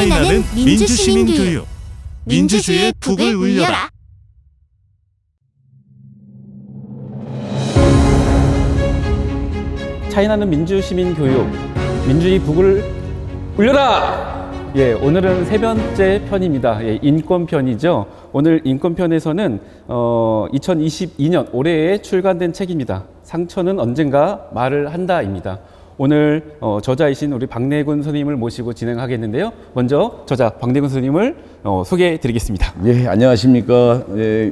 차이나는 민주시민교육. 민주주의의 북을 울려라. 차이나는 민주시민교육, 민주주의 북을 울려라! 예, 오늘은 세 번째 편입니다. 예, 인권편이죠. 오늘 인권편에서는 2022년 올해에 출간된 책입니다. 상처는 언젠가 말을 한다입니다. 오늘 저자이신 우리 박내군 선생님을 모시고 진행하겠는데요. 먼저 저자 박내군 선생님을 소개해 드리겠습니다. 예, 안녕하십니까. 예,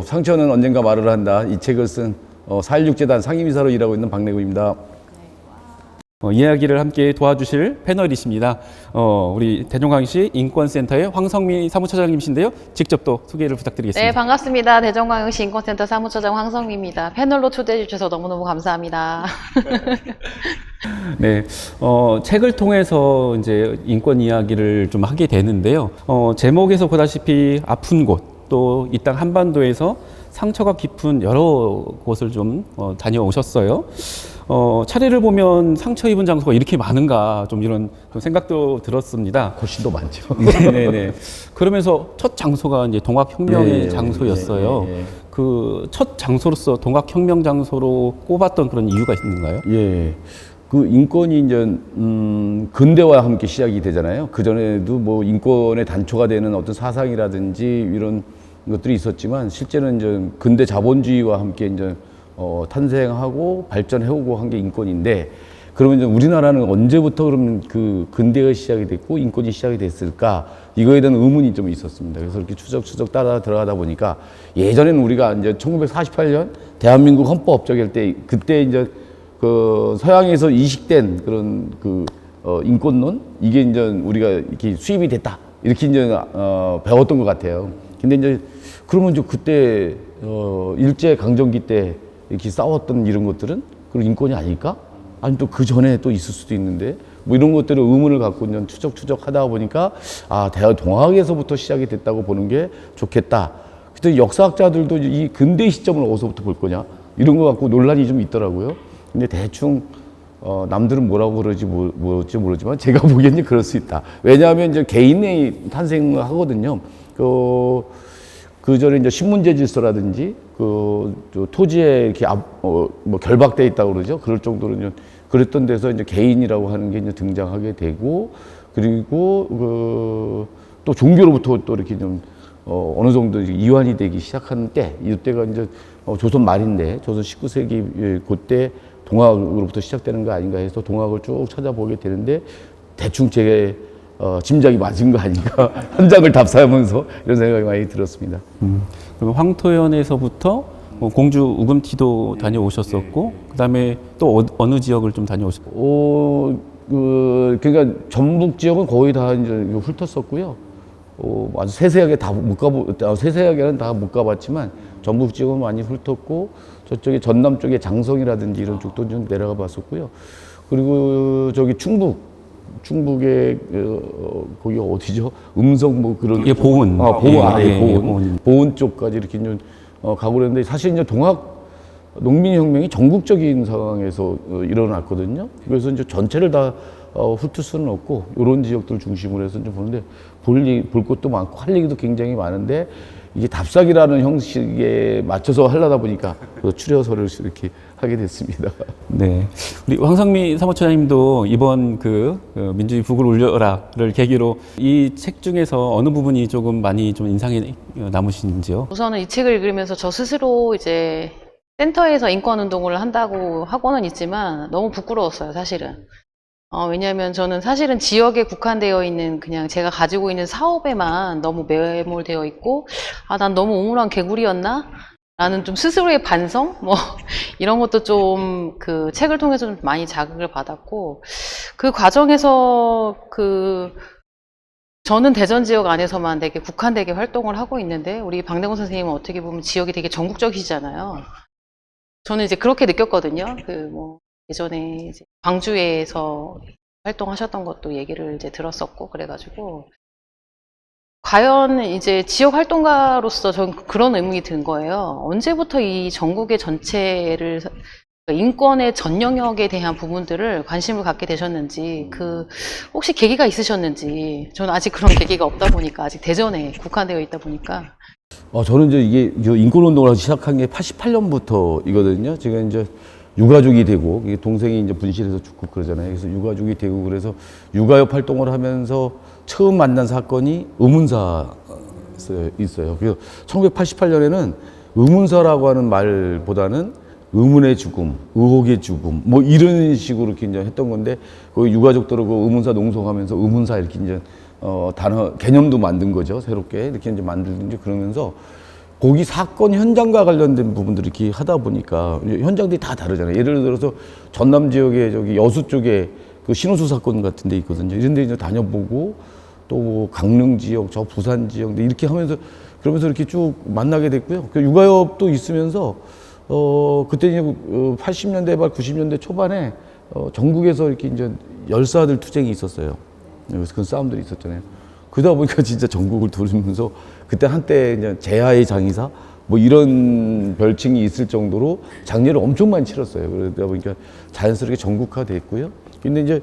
상처는 언젠가 말을 한다. 이 책을 쓴 4.16재단 상임이사로 일하고 있는 박내군입니다. 이야기를 함께 도와주실 패널이십니다. 우리 대종광역시 인권센터의 황성미 사무처장님이신데요. 직접 또 소개를 부탁드리겠습니다. 네, 반갑습니다. 대전광역시 인권센터 사무처장 황성미입니다. 패널로 초대해 주셔서 너무너무 감사합니다. 네, 책을 통해서 이제 인권 이야기를 좀 하게 되는데요. 제목에서 보다시피 아픈 곳, 또 이 땅 한반도에서 상처가 깊은 여러 곳을 좀 다녀오셨어요. 차례를 보면 상처 입은 장소가 이렇게 많은가 좀 이런 생각도 들었습니다. 훨씬 더 많죠. 네네. 그러면서 첫 장소가 이제 동학혁명의 장소였어요. 그 첫 장소로서 동학혁명 장소로 꼽았던 그런 이유가 있는가요? 예. 그 인권이 이제 근대와 함께 시작이 되잖아요. 그 전에도 뭐 인권의 단초가 되는 어떤 사상이라든지 이런 것들이 있었지만 실제는 이제 근대 자본주의와 함께 이제 탄생하고 발전해오고 한 게 인권인데, 그러면 이제 우리나라는 언제부터 그러면 그 근대가 시작이 됐고 인권이 시작이 됐을까? 이거에 대한 의문이 좀 있었습니다. 그래서 이렇게 추적 따라 들어가다 보니까 예전에는 우리가 이제 1948년 대한민국 헌법 업적일 때 그때 이제 그 서양에서 이식된 그런 그 인권론, 이게 이제 우리가 이렇게 수입이 됐다 이렇게 이제 배웠던 것 같아요. 근데 이제 그러면 이제 그때 일제 강점기 때 이렇게 싸웠던 이런 것들은 그런 인권이 아닐까? 아니 또 그 전에 또 있을 수도 있는데 뭐 이런 것들을 의문을 갖고 이제 추적하다 보니까 대학 동학에서부터 시작이 됐다고 보는 게 좋겠다. 그때 역사학자들도 이 근대 시점을 어디서부터 볼 거냐 이런 거 갖고 논란이 좀 있더라고요. 근데 대충 남들은 뭐라고 그러지 뭐지 모르지만 제가 보기에는 그럴 수 있다. 왜냐하면 이제 개인의 탄생을 하거든요. 그 전에 이제 신문제 질서라든지 토지에 이렇게 뭐 결박돼 있다고 그러죠. 그럴 정도로 이제 그랬던 데서 이제 개인이라고 하는 게 이제 등장하게 되고, 그리고 또 종교로부터 또 이렇게 좀 어느 정도 이완이 되기 시작한 때, 이때가 이제 조선 말인데 조선 19세기 그때 동학으로부터 시작되는 거 아닌가 해서 동학을 쭉 찾아보게 되는데 대충 제 짐작이 맞은 거 아닌가 현장을 답사하면서 이런 생각이 많이 들었습니다. 그럼 황토현에서부터 공주 우금티도 다녀오셨었고, 그다음에 또 어느 지역을 좀 다녀오셨고? 그러니까 전북 지역은 거의 다 이제 훑었었고요. 아주 세세하게 다 못 세세하게는 다 못 가봤지만 전북 지역은 많이 훑었고, 저쪽에 전남 쪽에 장성이라든지 이런 쪽도 좀 내려가 봤었고요. 그리고 저기 충북에 거기 어디죠? 음성 뭐 그런 보은. 보은 쪽까지 이렇게 좀 가고 그랬는데, 사실 이제 동학 농민혁명이 전국적인 상황에서 일어났거든요. 그래서 이제 전체를 다 훑을 수는 없고 이런 지역들 중심으로 해서 좀 보는데 볼 것도 많고 할 얘기도 굉장히 많은데, 이게 답사기라는 형식에 맞춰서 하려다 보니까 추려서를 이렇게 하게 됐습니다. 네, 우리 황성미 사무처장님도 이번 민주주의 북을 울려라를 계기로 이 책 중에서 어느 부분이 조금 많이 좀 인상에 남으신지요? 우선은 이 책을 읽으면서 저 스스로 이제 센터에서 인권운동을 한다고 하고는 있지만 너무 부끄러웠어요, 사실은. 왜냐하면 저는 사실은 지역에 국한되어 있는 그냥 제가 가지고 있는 사업에만 너무 매몰되어 있고, 난 너무 우물한 개구리였나? 라는 좀 스스로의 반성? 이런 것도 좀 그 책을 통해서 좀 많이 자극을 받았고, 그 과정에서 저는 대전 지역 안에서만 되게 국한되게 활동을 하고 있는데, 우리 박내군 선생님은 어떻게 보면 지역이 되게 전국적이시잖아요. 저는 이제 그렇게 느꼈거든요. 예전에 이제 광주에서 활동하셨던 것도 얘기를 이제 들었었고, 그래가지고 과연 이제 지역 활동가로서 전 그런 의문이 든 거예요. 언제부터 이 전국의 전체를 인권의 전 영역에 대한 부분들을 관심을 갖게 되셨는지, 혹시 계기가 있으셨는지, 저는 아직 그런 계기가 없다 보니까, 아직 대전에 국한되어 있다 보니까. 저는 이제 이게 인권운동을 시작한 게 88년부터이거든요. 제가 이제 유가족이 되고, 이게 동생이 이제 분실해서 죽고 그러잖아요. 그래서 유가족이 되고, 그래서 육아협 활동을 하면서 처음 만난 사건이 의문사였어요. 그래서 1988년에는 의문사라고 하는 말보다는 의문의 죽음, 의혹의 죽음, 뭐 이런 식으로 이렇게 이제 했던 건데, 그 유가족들하고 의문사 농성하면서 의문사 이렇게 이제 단어, 개념도 만든 거죠. 새롭게 이렇게 이제 만들든지 그러면서 거기 사건 현장과 관련된 부분들을 이렇게 하다 보니까 현장들이 다 다르잖아요. 예를 들어서 전남 지역에 저기 여수 쪽에 그 신호수 사건 같은 데 있거든요. 이런 데 이제 다녀보고 또뭐 강릉 지역, 저 부산 지역 이렇게 하면서 그러면서 이렇게 쭉 만나게 됐고요. 그 육아협도 있으면서 그때 이제 80년대 말 90년대 초반에 전국에서 이렇게 이제 열사들 투쟁이 있었어요. 그래서 그런 싸움들이 있었잖아요. 그러다 보니까 진짜 전국을 돌면서 그때 한때 이제 제야의 장의사 뭐 이런 별칭이 있을 정도로 장례를 엄청 많이 치렀어요. 그러다 보니까 자연스럽게 전국화 됐고요. 근데 이제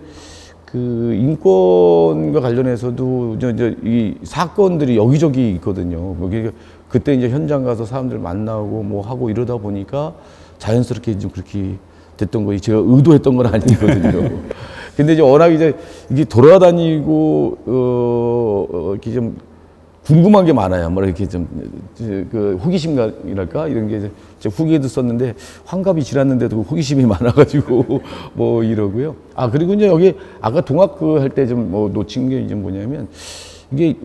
그 인권과 관련해서도 이제 이 사건들이 여기저기 있거든요. 여기 그때 이제 현장 가서 사람들 만나고 뭐 하고 이러다 보니까 자연스럽게 좀 그렇게 됐던 거예요. 제가 의도했던 건 아니거든요. 근데 이제 워낙 이제 이게 돌아다니고 이렇게 좀 궁금한 게 많아요. 뭐 이렇게 좀 그 호기심이랄까 이런 게 이제 후기에도 썼는데 환갑이 지났는데도 그 호기심이 많아가지고 뭐 이러고요. 그리고 이제 여기 아까 동학 할 때 좀 뭐 놓친 게 이제 뭐냐면 이게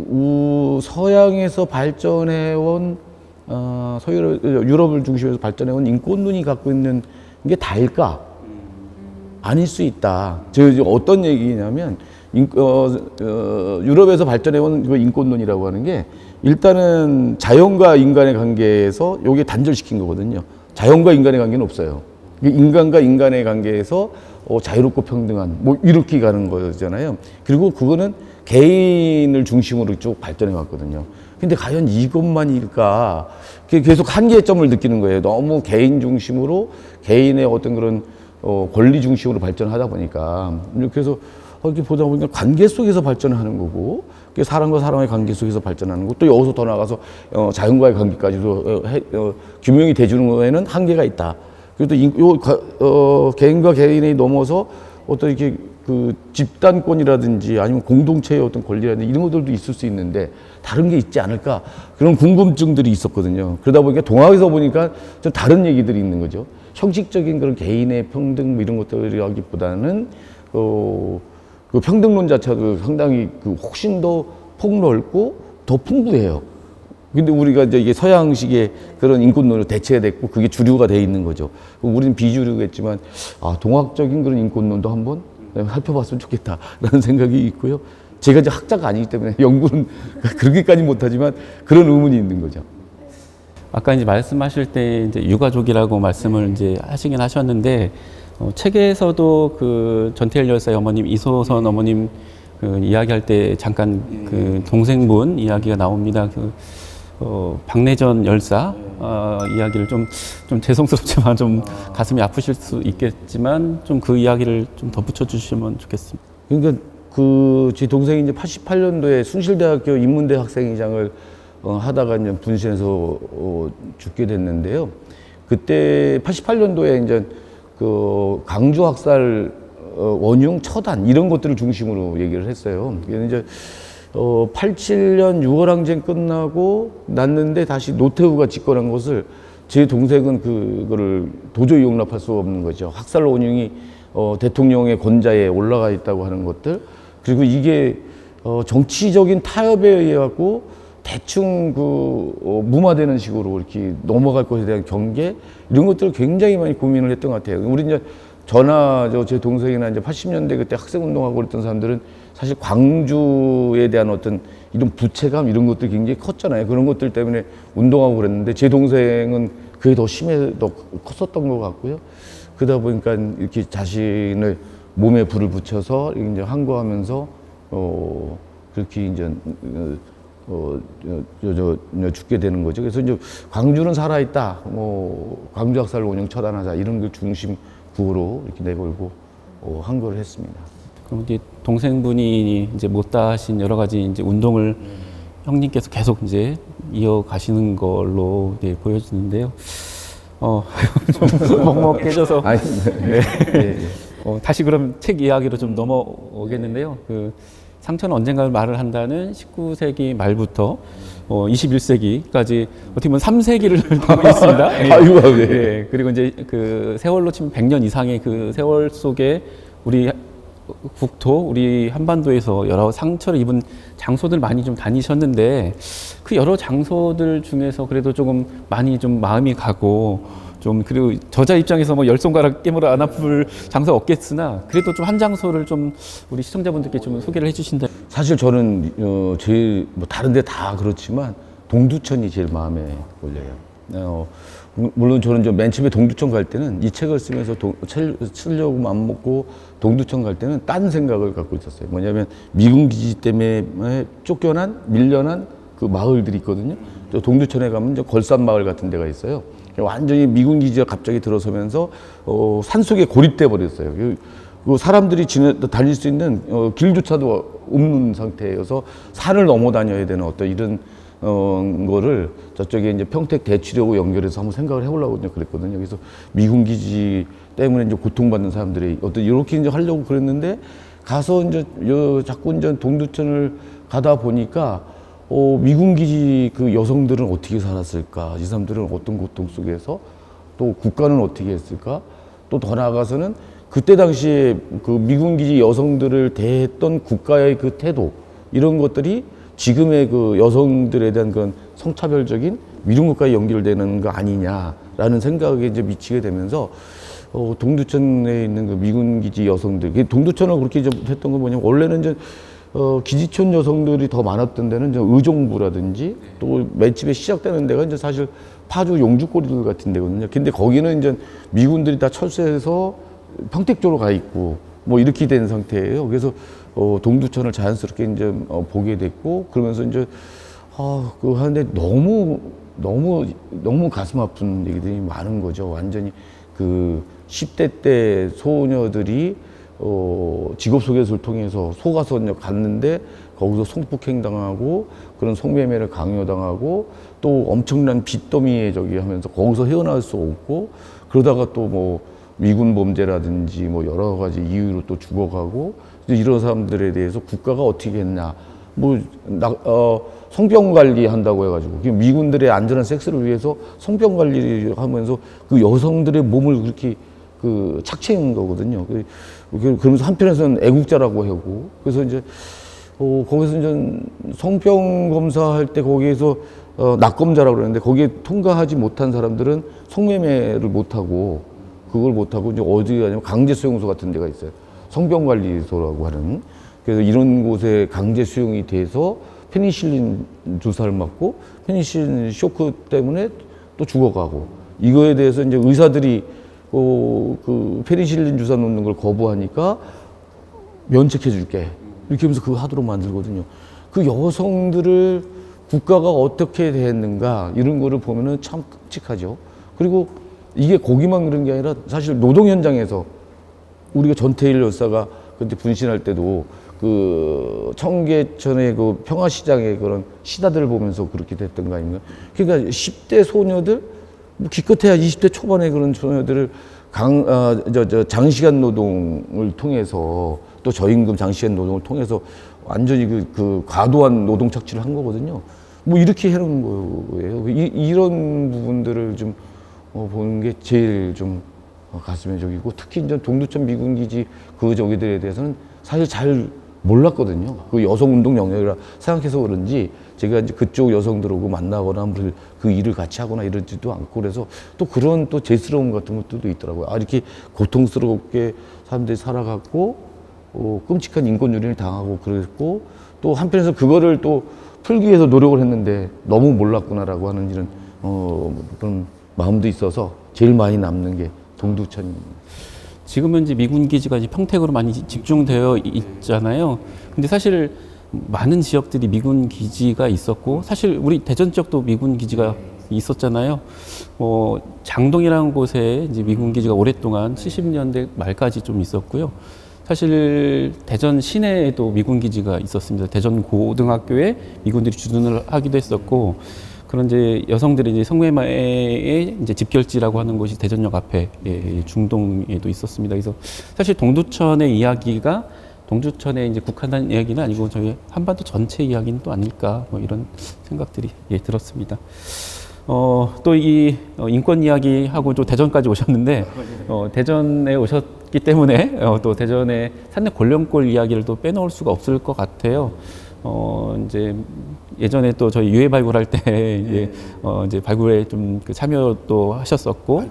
서양에서 발전해온 유럽을 중심으로 발전해온 인권론이 갖고 있는 게 다일까? 아닐 수 있다. 어떤 얘기냐면, 유럽에서 발전해온 그 인권론이라고 하는 게, 일단은 자연과 인간의 관계에서 요게 단절시킨 거거든요. 자연과 인간의 관계는 없어요. 인간과 인간의 관계에서 자유롭고 평등한, 뭐, 이렇게 가는 거잖아요. 그리고 그거는 개인을 중심으로 쭉 발전해 왔거든요. 근데 과연 이것만일까? 계속 한계점을 느끼는 거예요. 너무 개인 중심으로, 개인의 어떤 그런 권리 중심으로 발전하다 보니까 그래서 이렇게 보다 보니까 관계 속에서 발전하는 거고 사람과 사람의 관계 속에서 발전하는 거고 또 여기서 더 나가서 자연과의 관계까지도 규명이 돼주는 거에는 한계가 있다. 그리고 또 개인과 개인이 넘어서 어떤 이렇게 그 집단권이라든지 아니면 공동체의 어떤 권리라든지 이런 것들도 있을 수 있는데 다른 게 있지 않을까 그런 궁금증들이 있었거든요. 그러다 보니까 동학에서 보니까 좀 다른 얘기들이 있는 거죠. 형식적인 그런 개인의 평등 뭐 이런 것들이라기보다는 그 평등론 자체도 상당히 훨씬 더 폭넓고 더 풍부해요. 근데 우리가 이제 이게 서양식의 그런 인권론으로 대체됐고 그게 주류가 돼 있는 거죠. 우리는 비주류겠지만 동학적인 그런 인권론도 한번 살펴봤으면 좋겠다라는 생각이 있고요. 제가 이제 학자가 아니기 때문에 연구는 그렇게까지 못하지만 그런 의문이 있는 거죠. 아까 이제 말씀하실 때 이제 유가족이라고 말씀을 이제 하시긴 하셨는데 책에서도 그 전태일 열사의 어머님 이소선 어머님 그 이야기할 때 잠깐 그 동생분 이야기가 나옵니다. 박내전 열사 이야기를 좀 죄송스럽지만 좀 가슴이 아프실 수 있겠지만 좀 그 이야기를 좀 덧붙여 주시면 좋겠습니다. 그러니까 제 동생이 이제 88년도에 숭실대학교 인문대 학생회장을 하다가 이제 분신해서 죽게 됐는데요. 그때 88년도에 이제 그 강주 학살 원흉 처단 이런 것들을 중심으로 얘기를 했어요. 그래서 이제 87년 6월 항쟁 끝나고 났는데 다시 노태우가 집권한 것을 제 동생은 그거를 도저히 용납할 수 없는 거죠. 학살 원흉이 대통령의 권좌에 올라가 있다고 하는 것들 그리고 이게 정치적인 타협에 의해 갖고 대충 무마되는 식으로 이렇게 넘어갈 것에 대한 경계 이런 것들을 굉장히 많이 고민을 했던 것 같아요. 우리 이제 제 동생이나 이제 80년대 그때 학생운동하고 그랬던 사람들은 사실 광주에 대한 어떤 이런 부채감 이런 것들이 굉장히 컸잖아요. 그런 것들 때문에 운동하고 그랬는데 제 동생은 그게 더 더 컸었던 것 같고요. 그러다 보니까 이렇게 자신의 몸에 불을 붙여서 이제 항거하면서 그렇게 이제 죽게 되는 거죠. 그래서 이제 광주는 살아있다. 광주 학살 원형 처단하자 이런 걸 중심 구호로 이렇게 내걸고 한 걸 했습니다. 그럼 이제 동생분이 이제 못다 하신 여러 가지 이제 운동을 형님께서 계속 이제 이어가시는 걸로 이제 보여지는데요. 좀 먹먹해져서 아니, 네. 네. 다시 그럼 책 이야기로 좀 넘어오겠는데요. 그 상처는 언젠가 말을 한다는 19세기 말부터 21세기까지 어떻게 보면 3세기를 보고 있습니다. 예. 아이고, 네. 예. 그리고 이제 그 세월로 치면 100년 이상의 그 세월 속에 우리 국토, 우리 한반도에서 여러 상처를 입은 장소들 많이 좀 다니셨는데 그 여러 장소들 중에서 그래도 조금 많이 좀 마음이 가고 좀 그리고 저자 입장에서 뭐 열 손가락 깨물어 안 아플 장소 없겠으나 그래도 좀 한 장소를 좀 우리 시청자분들께 좀 소개를 해주신다. 사실 저는 제일 뭐 다른 데 다 그렇지만 동두천이 제일 마음에 걸려요. 물론 저는 맨 처음에 동두천 갈 때는 이 책을 쓰면서 쓰려고 마음 먹고 동두천 갈 때는 딴 생각을 갖고 있었어요. 뭐냐면 미군 기지 때문에 밀려난 그 마을들이 있거든요. 또 동두천에 가면 이제 걸산 마을 같은 데가 있어요. 완전히 미군 기지가 갑자기 들어서면서 산속에 고립돼 버렸어요. 그 사람들이 다닐 수 있는 길조차도 없는 상태여서 산을 넘어 다녀야 되는 어떤 이런 거를 저쪽에 이제 평택 대치려고 연결해서 한번 생각을 해보려고 그랬거든요. 그래서 미군 기지 때문에 이제 고통받는 사람들이 어떤 이렇게 이제 하려고 그랬는데 가서 이제 자꾸 이제 동두천을 가다 보니까 미군 기지 그 여성들은 어떻게 살았을까? 이 사람들은 어떤 고통 속에서 또 국가는 어떻게 했을까? 또 더 나아가서는 그때 당시에 그 미군 기지 여성들을 대했던 국가의 그 태도 이런 것들이 지금의 그 여성들에 대한 그런 성차별적인 미군 국가에 연결되는 거 아니냐라는 생각에 이제 미치게 되면서 동두천에 있는 그 미군 기지 여성들, 동두천을 그렇게 이제 했던 건 뭐냐면 원래는 이제 기지촌 여성들이 더 많았던 데는 이제 의정부라든지 또 맨 처음에 시작되는 데가 이제 사실 파주 용주꼬리들 같은 데거든요. 근데 거기는 이제 미군들이 다 철수해서 평택 쪽으로 가 있고 뭐 이렇게 된 상태예요. 그래서 동두천을 자연스럽게 이제 보게 됐고 그러면서 이제 그거 하는데 너무 가슴 아픈 얘기들이 많은 거죠. 완전히 그 10대 때 소녀들이 직업 소개서를 통해서 속아서 갔는데 거기서 성폭행 당하고 그런 성매매를 강요당하고 또 엄청난 빚더미에 하면서 거기서 헤어나올 수 없고 그러다가 또 뭐 미군 범죄라든지 뭐 여러 가지 이유로 또 죽어가고 이런 사람들에 대해서 국가가 어떻게 했냐 성병 관리한다고 해가지고 미군들의 안전한 섹스를 위해서 성병 관리를 하면서 그 여성들의 몸을 그렇게 그 착취한 거거든요. 그러면서 한편에서는 애국자라고 하고 그래서 이제 거기서 이제 성병 검사할 때 거기에서 낙검자라고 그러는데 거기에 통과하지 못한 사람들은 성매매를 못하고 그걸 못하고 이제 어디 가냐면 강제 수용소 같은 데가 있어요. 성병관리소라고 하는. 그래서 이런 곳에 강제 수용이 돼서 페니실린 주사를 맞고 페니실린 쇼크 때문에 또 죽어가고 이거에 대해서 이제 의사들이 그 페니실린 주사 놓는 걸 거부하니까 면책해 줄게 이렇게 하면서 그거 하도록 만들거든요. 그 여성들을 국가가 어떻게 대했는가 이런 거를 보면은 참 끔찍하죠. 그리고 이게 거기만 그런 게 아니라 사실 노동 현장에서 우리가 전태일 열사가 그때 분신할 때도 그 청계천의 그 평화시장의 그런 시다들을 보면서 그렇게 됐던 거 아닙니까? 그러니까 10대 소녀들, 뭐 기껏해야 20대 초반의 그런 소녀들을 장시간 노동을 통해서 또 저임금 장시간 노동을 통해서 완전히 그 과도한 노동 착취를 한 거거든요. 뭐 이렇게 해놓은 거예요. 이런 부분들을 좀 보는 게 제일 좀 가슴에 저기고 특히 이제 동두천 미군기지 그 저기들에 대해서는 사실 잘 몰랐거든요. 그 여성운동 영역이라 생각해서 그런지 제가 이제 그쪽 여성들하고 만나거나 그 일을 같이 하거나 이러지도 않고 그래서 또 그런 또 제스러움 같은 것들도 있더라고요. 이렇게 고통스럽게 사람들이 살아갔고 끔찍한 인권유린을 당하고 그랬고 또 한편에서 그거를 또 풀기 위해서 노력을 했는데 너무 몰랐구나라고 하는 이런 그런 마음도 있어서 제일 많이 남는 게 동두천입니다. 지금은 이제 미군 기지가 이제 평택으로 많이 집중되어 있잖아요. 근데 사실 많은 지역들이 미군 기지가 있었고 사실 우리 대전 지역도 미군 기지가 있었잖아요. 장동이라는 곳에 이제 미군 기지가 오랫동안 70년대 말까지 좀 있었고요. 사실 대전 시내에도 미군 기지가 있었습니다. 대전 고등학교에 미군들이 주둔을 하기도 했었고, 그런 이제 여성들이 이제 성매매의 이제 집결지라고 하는 곳이 대전역 앞에 중동에도 있었습니다. 그래서 사실 동두천의 이야기가 동두천의 이제 국한한 이야기는 아니고 저희 한반도 전체 이야기는 또 아닐까 뭐 이런 생각들이 들었습니다. 또 이 인권 이야기하고 또 대전까지 오셨는데 대전에 오셨기 때문에 또 대전의 산내 골령골 이야기를 또 빼놓을 수가 없을 것 같아요. 이제 예전에 또 저희 유해 발굴할 때 이제 발굴에 좀 그 참여도 하셨었고,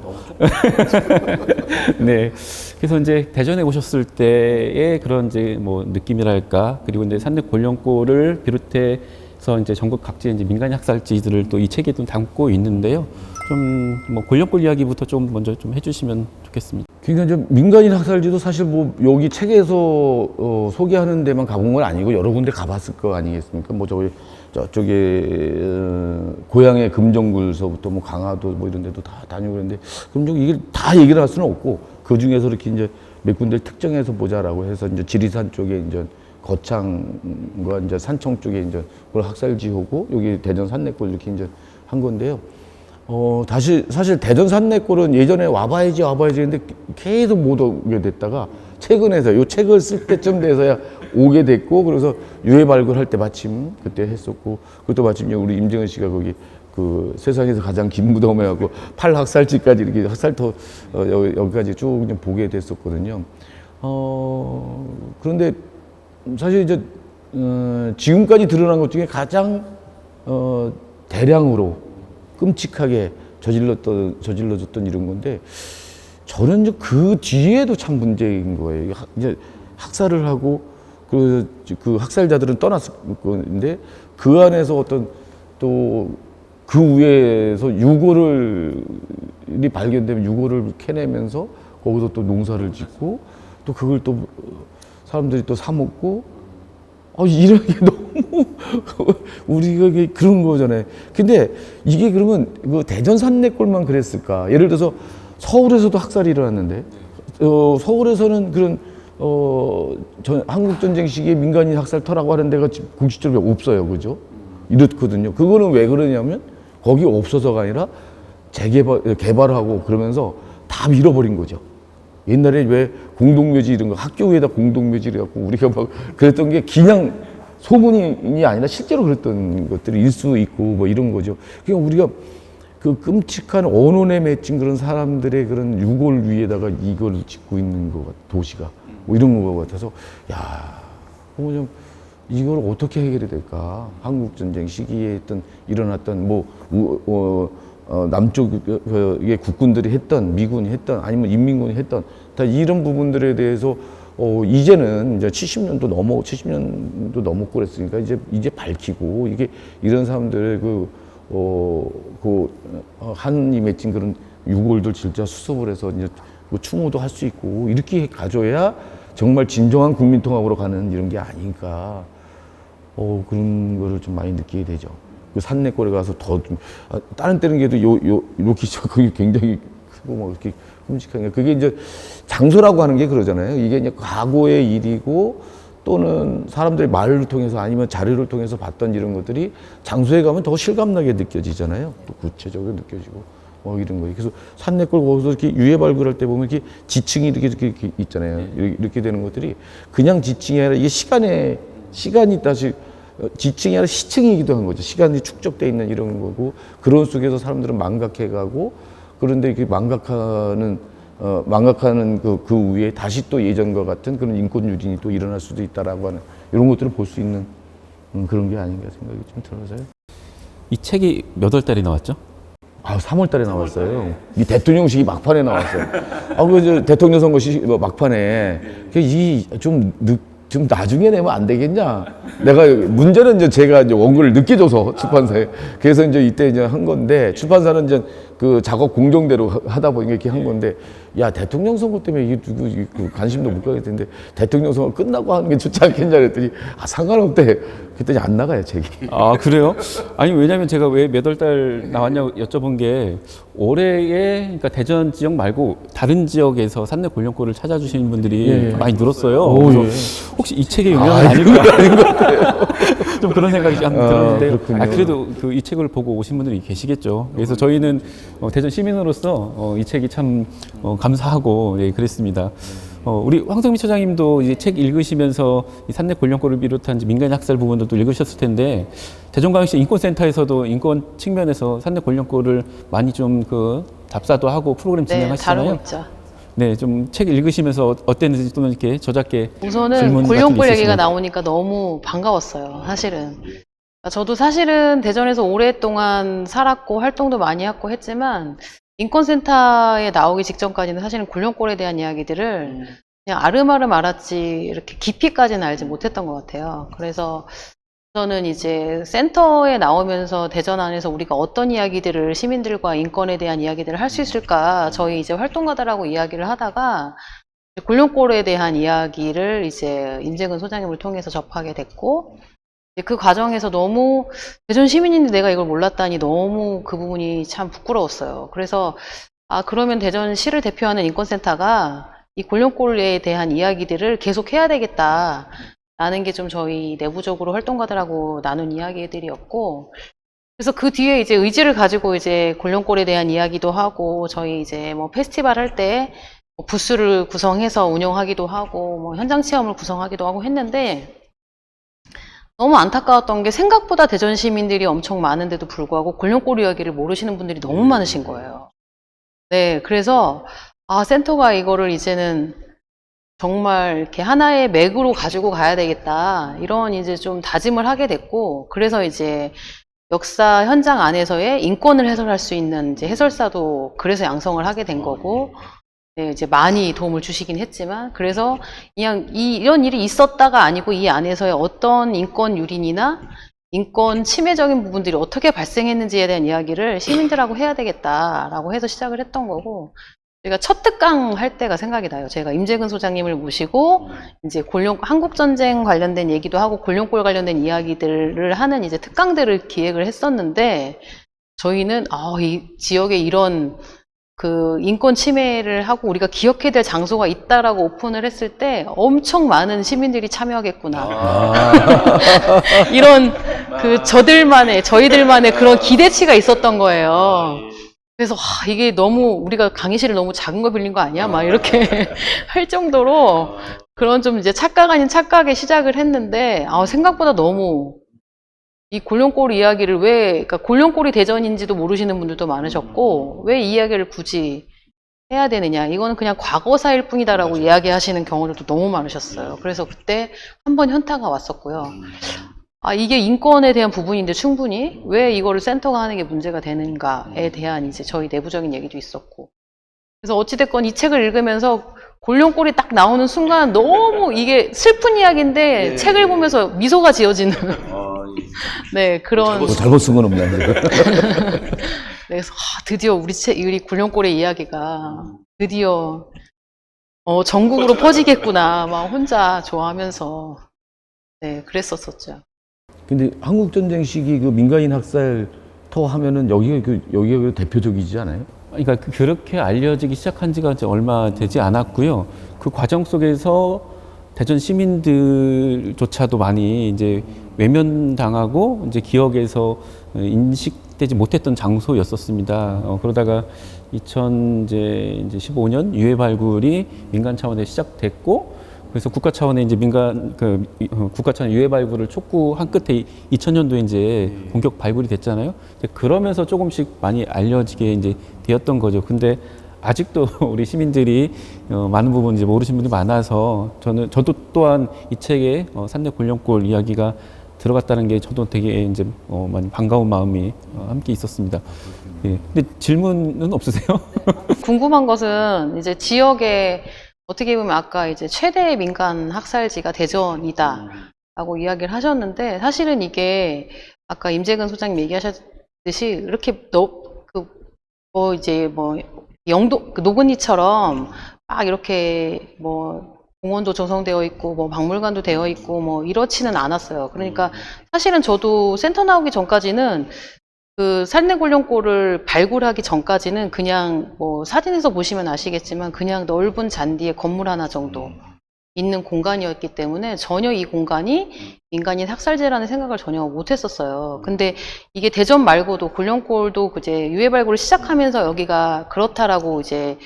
네. 그래서 이제 대전에 오셨을 때의 그런 이제 뭐 느낌이랄까, 그리고 이제 산내 골령골을 비롯해서 이제 전국 각지의 이제 민간 학살지들을 또 이 책에 좀 담고 있는데요. 좀 뭐 골령골 이야기부터 좀 먼저 좀 해주시면 좋겠습니다. 그러니까 이제 민간인 학살지도 사실 뭐 여기 책에서 소개하는 데만 가본 건 아니고 여러 군데 가봤을 거 아니겠습니까? 뭐 저쪽에 고향의 금정굴서부터 뭐 강화도 뭐 이런 데도 다 다니고 그랬는데 그럼 좀 이게 다 얘기를 할 수는 없고 그 중에서 이렇게 이제 몇 군데를 특정해서 보자라고 해서 이제 지리산 쪽에 이제 거창과 이제 산청 쪽에 이제 그걸 학살지하고 여기 대전 산내골 이렇게 이제 한 건데요. 사실 대전 산내골은 예전에 와봐야지 했는데 계속 못 오게 됐다가 최근에서 요 책을 쓸 때쯤 돼서야 오게 됐고, 그래서 유해 발굴할 때 마침 그때 했었고, 그것도 마침 우리 임정은 씨가 거기 그 세상에서 가장 긴 무덤에 하고 팔 학살지까지 이렇게 학살터 여기까지 쭉 그냥 보게 됐었거든요. 그런데 사실 이제 지금까지 드러난 것 중에 가장 대량으로 끔찍하게 저질러졌던 이런 건데, 저는 이제 그 뒤에도 참 문제인 거예요. 이제 학살을 하고 그 학살자들은 떠났을 건데 그 안에서 어떤 또 그 위에서 유골이 발견되면 유골을 캐내면서 거기서 또 농사를 짓고 또 그걸 또 사람들이 또 사 먹고 이런 게 너무 우리가 그런 거잖아요. 근데 이게 그러면 그 대전 산내골만 그랬을까? 예를 들어서 서울에서도 학살이 일어났는데 서울에서는 그런 한국 전쟁 시기에 민간인 학살터라고 하는 데가 공식적으로 없어요, 그죠? 이렇거든요. 그거는 왜 그러냐면 거기 없어서가 아니라 개발하고 그러면서 다 밀어버린 거죠. 옛날에 왜 공동묘지 이런 거 학교 위에다 공동묘지를 갖고 우리가 막 그랬던 게 그냥 소문이 아니라 실제로 그랬던 것들이 일 수 있고 뭐 이런 거죠. 그러니까 우리가 그 끔찍한 언혼에 맺힌 그런 사람들의 그런 유골 위에다가 이걸 짓고 있는 것 같아, 도시가 뭐 이런 것 같아서 좀 이걸 어떻게 해결해야 될까? 한국 전쟁 시기에 일어났던 남쪽의 국군들이 했던, 미군이 했던, 아니면 인민군이 했던, 다 이런 부분들에 대해서, 이제는 이제 70년도 넘었고 그랬으니까, 이제 밝히고, 이런 사람들의 한이 맺힌 그런 유골들 진짜 수습을 해서 이제 추모도 할 수 있고, 이렇게 가져야 정말 진정한 국민통합으로 가는 이런 게 아닌가. 그런 거를 좀 많이 느끼게 되죠. 그 산내골에 가서 다른 때는 게도 이렇게 그게 굉장히 크고 뭐 이렇게 끔찍한 게, 그게 이제 장소라고 하는 게 그러잖아요. 이게 이제 과거의 일이고 또는 사람들이 말을 통해서 아니면 자료를 통해서 봤던 이런 것들이 장소에 가면 더 실감나게 느껴지잖아요. 또 구체적으로 느껴지고 이런 거예요. 그래서 산내골 거기서 이렇게 유해 발굴할 때 보면 이렇게 지층이 이렇게 있잖아요. 이렇게 되는 것들이 그냥 지층이 아니라 이게 시간이 다시 지층이 아니라 시층이기도 한 거죠. 시간이 축적돼 있는 이런 거고, 그런 속에서 사람들은 망각해가고, 그런데 그 망각하는 그 위에 다시 또 예전과 같은 그런 인권 유린이 또 일어날 수도 있다라고 하는 이런 것들을 볼 수 있는 그런 게 아닌가 생각이 좀 들어서요. 이 책이 몇 월 달에 나왔죠? 3월 달에 나왔어요. 이 대통령식이 막판에 나왔어요. 그 대통령 선거 막판에 좀 나중에 내면 안 되겠냐? 문제는 제가 원고를 늦게 줘서 출판사에. 그래서 이때 한 건데, 출판사는 그 작업 공정대로 하다 보니까 이렇게 한 건데, 야, 대통령 선거 때문에 이게 누구 관심도 못 가겠는데 대통령 선거 끝나고 하는 게 좋지 않겠냐 그랬더니 상관없대. 그랬더니 안 나가요, 책이. 아, 그래요? 아니, 왜냐면 제가 왜 몇 월 달 나왔냐고 여쭤본 게 올해에, 그러니까 대전 지역 말고 다른 지역에서 산내 골령골을 찾아주시는 분들이 많이 늘었어요. 그래서 혹시 이 책의 영향은 아닐까? 좀 그런 생각이 들었는데, 그렇군요. 그래도 그 이 책을 보고 오신 분들이 계시겠죠. 그래서 저희는 대전 시민으로서 이 책이 참 감사하고 예, 그랬습니다. 우리 황성미 처장님도 이제 책 읽으시면서 이 산내 골령골을 비롯한 이제 민간 학살 부분들도 읽으셨을 텐데, 대전광역시 인권센터에서도 인권 측면에서 산내 골령골을 많이 좀 그 답사도 하고 프로그램 네, 진행하시잖아요. 다루고 있죠. 네, 좀 책 읽으시면서 어땠는지 또는 이렇게 저작게 우선은 질문 같은 게 골령골 얘기가 있으시면. 나오니까 너무 반가웠어요, 사실은. 저도 사실은 대전에서 오랫동안 살았고 활동도 많이 했고 했지만 인권센터에 나오기 직전까지는 사실은 골령골에 대한 이야기들을 그냥 아름아름 알았지 이렇게 깊이까지는 알지 못했던 것 같아요. 그래서 저는 이제 센터에 나오면서 대전 안에서 우리가 어떤 이야기들을 시민들과 인권에 대한 이야기들을 할 수 있을까, 저희 이제 활동가들하고 이야기를 하다가 골령골에 대한 이야기를 이제 임재근 소장님을 통해서 접하게 됐고, 그 과정에서 너무 대전 시민인데 내가 이걸 몰랐다니 너무 그 부분이 참 부끄러웠어요. 그래서 그러면 대전시를 대표하는 인권센터가 이 골령골에 대한 이야기들을 계속 해야 되겠다 라는 게 좀 저희 내부적으로 활동가들하고 나눈 이야기들이었고, 그래서 그 뒤에 이제 의지를 가지고 이제 골령골에 대한 이야기도 하고, 저희 이제 뭐 페스티벌 할 때 부스를 구성해서 운영하기도 하고 뭐 현장 체험을 구성하기도 하고 했는데, 너무 안타까웠던 게 생각보다 대전 시민들이 엄청 많은데도 불구하고 골령골 이야기를 모르시는 분들이 너무 많으신 거예요. 네, 그래서 센터가 이거를 이제는 정말 이렇게 하나의 맥으로 가지고 가야 되겠다, 이런 이제 좀 다짐을 하게 됐고, 그래서 이제 역사 현장 안에서의 인권을 해설할 수 있는 이제 해설사도 그래서 양성을 하게 된 거고, 네, 이제 많이 도움을 주시긴 했지만, 그래서 그냥 이런 일이 있었다가 아니고 이 안에서의 어떤 인권 유린이나 인권 침해적인 부분들이 어떻게 발생했는지에 대한 이야기를 시민들하고 해야 되겠다라고 해서 시작을 했던 거고, 제가 첫 특강 할 때가 생각이 나요. 제가 임재근 소장님을 모시고 이제 한국전쟁 관련된 얘기도 하고 골령골 관련된 이야기들을 하는 이제 특강들을 기획을 했었는데, 저희는 이 지역에 이런 그 인권 침해를 하고 우리가 기억해야 될 장소가 있다라고 오픈을 했을 때 엄청 많은 시민들이 참여하겠구나. 이런 그 저희들만의 그런 기대치가 있었던 거예요. 그래서 이게 너무 우리가 강의실을 너무 작은 거 빌린 거 아니야? 막 이렇게 할 정도로 그런 좀 이제 착각 아닌 착각에 시작을 했는데, 생각보다 너무 이 골령골 이야기를 그러니까 골령골이 대전인지도 모르시는 분들도 많으셨고, 왜 이 이야기를 굳이 해야 되느냐, 이거는 그냥 과거사일 뿐이다라고 이야기하시는 경우들도 너무 많으셨어요. 그래서 그때 한번 현타가 왔었고요. 이게 인권에 대한 부분인데 충분히 왜 이거를 센터가 하는 게 문제가 되는가에 대한 이제 저희 내부적인 얘기도 있었고, 그래서 어찌됐건 이 책을 읽으면서 골령골이 딱 나오는 순간 너무 이게 슬픈 이야기인데 책을 보면서 미소가 지어지는 네, 그런. 잘못 쓴 건 없나요? 그래서 드디어 우리 골령골의 이야기가 드디어 전국으로 퍼지겠구나, 막 혼자 좋아하면서 네, 그랬었었죠. 근데 한국전쟁 시기 그 민간인 학살터 하면은 여기가 대표적이지 않아요? 그러니까 그렇게 알려지기 시작한 지가 이제 얼마 되지 않았고요. 그 과정 속에서 대전 시민들조차도 많이 이제 외면당하고 이제 기억에서 인식되지 못했던 장소였었습니다. 그러다가 2015년 유해 발굴이 민간 차원에 시작됐고, 그래서 국가 차원의 이제 국가 차원 유해 발굴을 촉구한 끝에 2000년도에 이제 본격 발굴이 됐잖아요. 그러면서 조금씩 많이 알려지게 이제 되었던 거죠. 근데 아직도 우리 시민들이 많은 부분 이제 모르시는 분들이 많아서 저도 또한 이 책에 산내 골령골 이야기가 들어갔다는 게 저도 되게 이제 많이 반가운 마음이 함께 있었습니다. 예. 근데 질문은 없으세요? 궁금한 것은 이제 지역에 어떻게 보면 아까 이제 최대의 민간 학살지가 대전이다라고 이야기를 하셨는데, 사실은 이게 아까 임재근 소장님 얘기하셨듯이 이렇게 뭐 이제 뭐 영도 그 노근이처럼 막 이렇게 뭐 공원도 조성되어 있고 뭐 박물관도 되어 있고 뭐 이렇지는 않았어요. 그러니까 사실은 저도 센터 나오기 전까지는 그 산내골룡골을 발굴하기 전까지는 그냥 뭐 사진에서 보시면 아시겠지만 그냥 넓은 잔디에 건물 하나 정도 있는 공간이었기 때문에 전혀 이 공간이 인간인 학살지라는 생각을 전혀 못 했었어요. 근데 이게 대전 말고도 골룡골도 이제 유해 발굴을 시작하면서 여기가 그렇다라고 이제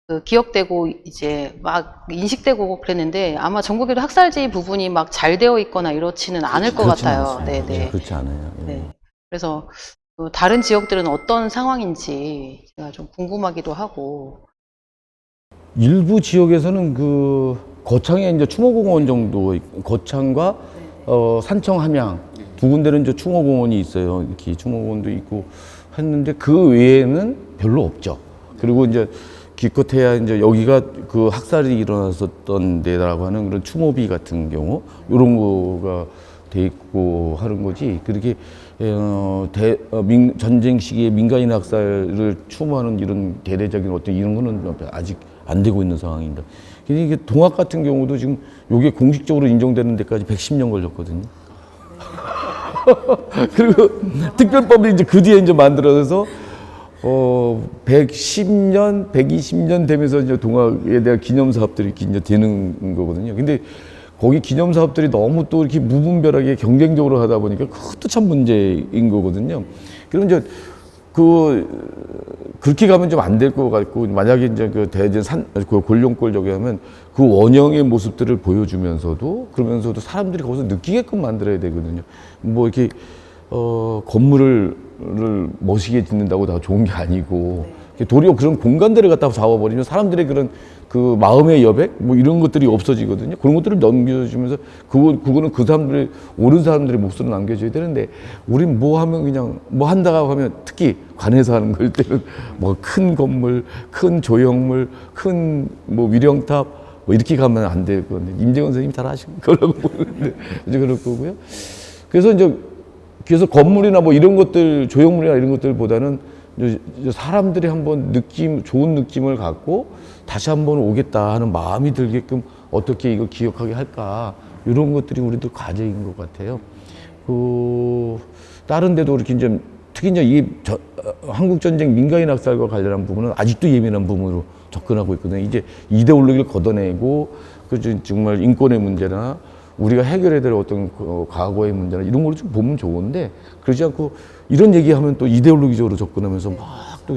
그 기억되고 이제 막 인식되고 그랬는데 아마 전국에도 학살지 부분이 막 잘 되어 있거나 이렇지는 않을 것 그렇진 같아요. 않습니다. 네네. 그렇지 않아요. 예. 네. 그래서 다른 지역들은 어떤 상황인지 제가 좀 궁금하기도 하고. 일부 지역에서는 그 거창에 이제 추모공원 정도, 거창과 산청 함양 두 군데는 이제 추모공원이 있어요. 이렇게 추모공원도 있고 했는데 그 외에는 별로 없죠. 그리고 이제 기껏해야 이제 여기가 그 학살이 일어났었던 데라고 하는 그런 추모비 같은 경우 이런 거가 돼 있고 하는 거지. 그렇게 전쟁 시기에 민간인 학살을 추모하는 이런 대대적인 어떤 이런 거는 아직 안 되고 있는 상황입니다. 근데 이게 동학 같은 경우도 지금 이게 공식적으로 인정되는 데까지 110년 걸렸거든요. 그리고 특별법이 이제 그 뒤에 이제 만들어져서 110년, 120년 되면서 이제 동학에 대한 기념 사업들이 이제 되는 거거든요. 근데 거기 기념 사업들이 너무 또 이렇게 무분별하게 경쟁적으로 하다 보니까 그것도 참 문제인 거거든요. 그럼 이제 그렇게 가면 좀 안 될 것 같고, 만약에 이제 그 대전 그 골룡골 저기 하면 그 원형의 모습들을 보여주면서도, 그러면서도 사람들이 거기서 느끼게끔 만들어야 되거든요. 뭐 이렇게, 건물을 멋있게 짓는다고 다 좋은 게 아니고, 도리어 그런 공간들을 갖다 잡아버리면 사람들의 그런 그 마음의 여백 뭐 이런 것들이 없어지거든요. 그런 것들을 넘겨주면서 그거는 그 사람들의 옳은 사람들의 몫으로 남겨줘야 되는데 우린 뭐 하면 그냥 뭐 한다고 하면 특히 관에서 하는 걸 때는 뭐 큰 건물, 큰 조형물, 큰 뭐 위령탑 뭐 이렇게 가면 안 될 건데 임재원 선생님이 잘 아실 거라고 보는데 이제 그럴 거고요. 그래서 건물이나 뭐 이런 것들 조형물이나 이런 것들보다는 사람들이 한번 좋은 느낌을 갖고 다시 한번 오겠다 하는 마음이 들게끔 어떻게 이걸 기억하게 할까 이런 것들이 우리들 과제인 것 같아요. 다른 데도 이렇게 이제 특히 이제 이 한국 전쟁 민간인 학살과 관련한 부분은 아직도 예민한 부분으로 접근하고 있거든요. 이제 이데올로기를 걷어내고 정말 인권의 문제나 우리가 해결해야 될 어떤 과거의 문제나 이런 걸 좀 보면 좋은데 그러지 않고 이런 얘기하면 또 이데올로기적으로 접근하면서 막 또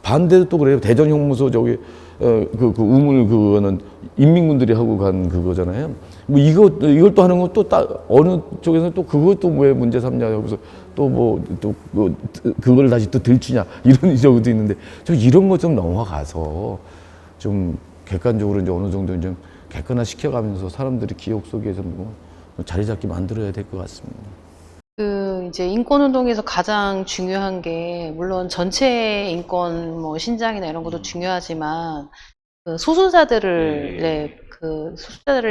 반대도 또 그래요. 대전 형무소 저기 그 우물 그거는 인민군들이 하고 간 그거잖아요. 뭐 이걸 또 하는 건 또 어느 쪽에서는 또 그것도 왜 문제 삼냐 여기서 그걸 다시 또 들추냐 이런 경우도 있는데 저 이런 거 좀 넘어가서 좀 객관적으로 이제 어느 정도 좀 객관화 시켜가면서 사람들이 기억 속에서 뭐 자리 잡게 만들어야 될 것 같습니다. 이제 인권운동에서 가장 중요한 게, 물론 전체 인권, 뭐, 신장이나 이런 것도 중요하지만, 소수자들을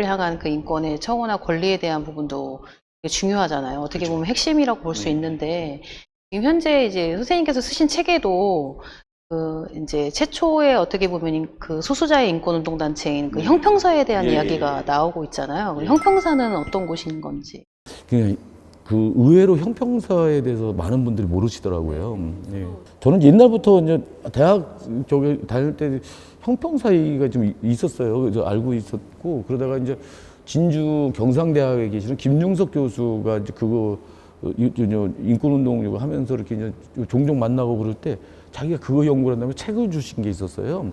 향한 그 인권의 청구나 권리에 대한 부분도 되게 중요하잖아요. 어떻게 보면 핵심이라고 볼 수 있는데, 지금 현재 이제 선생님께서 쓰신 책에도 이제 최초의 어떻게 보면 그 소수자의 인권운동 단체인 그 형평사에 대한 이야기가 나오고 있잖아요. 형평사는 어떤 곳인 건지. 그 의외로 형평사에 대해서 많은 분들이 모르시더라고요. 예. 저는 옛날부터 이제 대학 쪽에 다닐 때 형평사 얘기가 좀 있었어요. 그래서 알고 있었고 그러다가 이제 진주 경상대학에 계시는 김중석 교수가 이제 그거 인권운동 하면서 이렇게 이제 종종 만나고 그럴 때 자기가 그거 연구를 한다면 책을 주신 게 있었어요.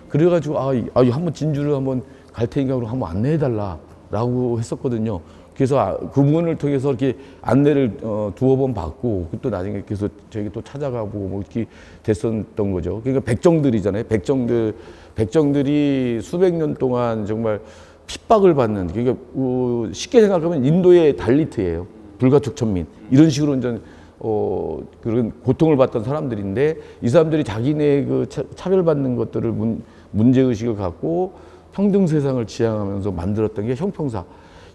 그래가지고 한번 진주를 한번 갈 테니까 그럼 한번 안내해달라라고 했었거든요. 그래서 그 부분을 통해서 이렇게 안내를 두어 번 받고 또 나중에 계속 저희 또 찾아가고 뭐 이렇게 됐었던 거죠. 그러니까 백정들이잖아요. 백정들이 수백 년 동안 정말 핍박을 받는, 그러니까 쉽게 생각하면 인도의 달리트예요. 불가촉 천민 이런 식으로 이제 그런 고통을 받던 사람들인데 이 사람들이 자기네 그 차별받는 것들을 문제 의식을 갖고 평등 세상을 지향하면서 만들었던 게 형평사.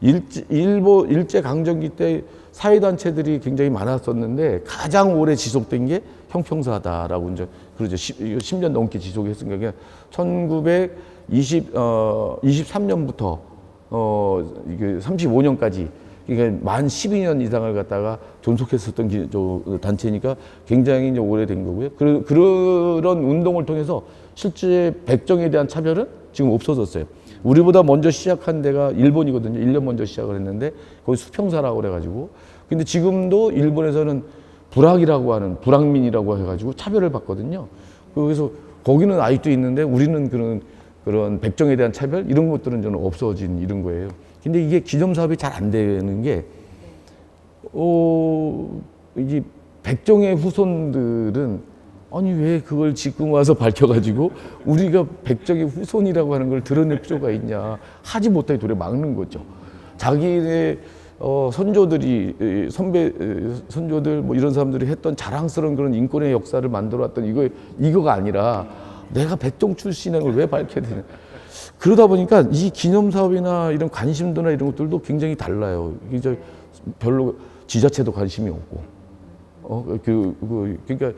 일제 강점기 때 사회단체들이 굉장히 많았었는데 가장 오래 지속된 게 형평사다라고 이제 그러죠. 10년 넘게 지속했으니까 1923년부터 이게 35년까지 그러니까 만 12년 이상을 갖다가 존속했었던 단체니까 굉장히 이제 오래된 거고요. 그런 운동을 통해서 실제 백정에 대한 차별은 지금 없어졌어요. 우리보다 먼저 시작한 데가 일본이거든요. 1년 먼저 시작을 했는데 거기 수평사라고 그래가지고 근데 지금도 일본에서는 불악이라고 하는 불악민이라고 해가지고 차별을 받거든요. 그래서 거기는 아직도 있는데 우리는 그런 백정에 대한 차별 이런 것들은 저는 없어진 이런 거예요. 근데 이게 기념사업이 잘 안 되는 게 이게 백정의 후손들은 아니 왜 그걸 지금 와서 밝혀가지고 우리가 백정의 후손이라고 하는 걸 드러낼 필요가 있냐 하지 못하게 도리어 막는 거죠. 자기네 선조들이 선조들 뭐 이런 사람들이 했던 자랑스러운 그런 인권의 역사를 만들어왔던 이거가 아니라 내가 백정 출신인 걸 왜 밝혀야 되냐. 그러다 보니까 이 기념사업이나 이런 관심도나 이런 것들도 굉장히 달라요. 이제 별로 지자체도 관심이 없고 그러니까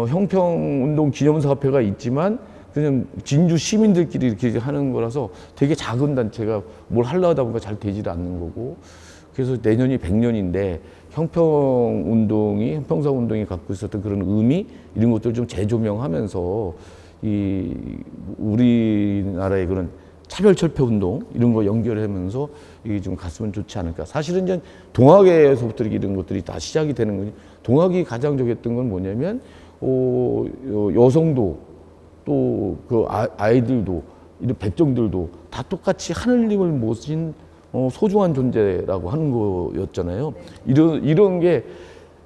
형평운동 기념사업회가 있지만 그냥 진주 시민들끼리 이렇게 하는 거라서 되게 작은 단체가 뭘 하려고 하다 보니까 잘 되질 않는 거고 그래서 내년이 100년인데 형평사운동이 갖고 있었던 그런 의미 이런 것들을 좀 재조명하면서 이 우리나라의 그런 차별철폐운동 이런 거 연결하면서 이게 좀 갔으면 좋지 않을까. 사실은 이제 동학에서부터 이런 것들이 다 시작이 되는 거니 동학이 가장 저기했던 건 뭐냐면 여성도 또 그 아이들도 이런 백정들도 다 똑같이 하느님을 모신 소중한 존재라고 하는 거였잖아요. 이런 게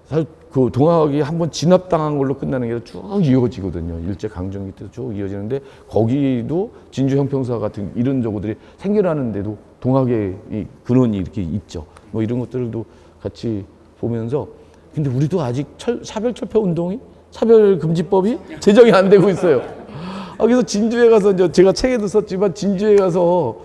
사실 그 동학이 한번 진압당한 걸로 끝나는 게 쭉 이어지거든요. 일제 강점기 때도 쭉 이어지는데 거기도 진주 형평사 같은 이런 저거들이 생겨나는데도 동학의 이 근원이 이렇게 있죠. 뭐 이런 것들도 같이 보면서 근데 우리도 아직 차별철폐운동이 차별금지법이 제정이 안 되고 있어요. 그래서 진주에 가서 이제 제가 책에도 썼지만 진주에 가서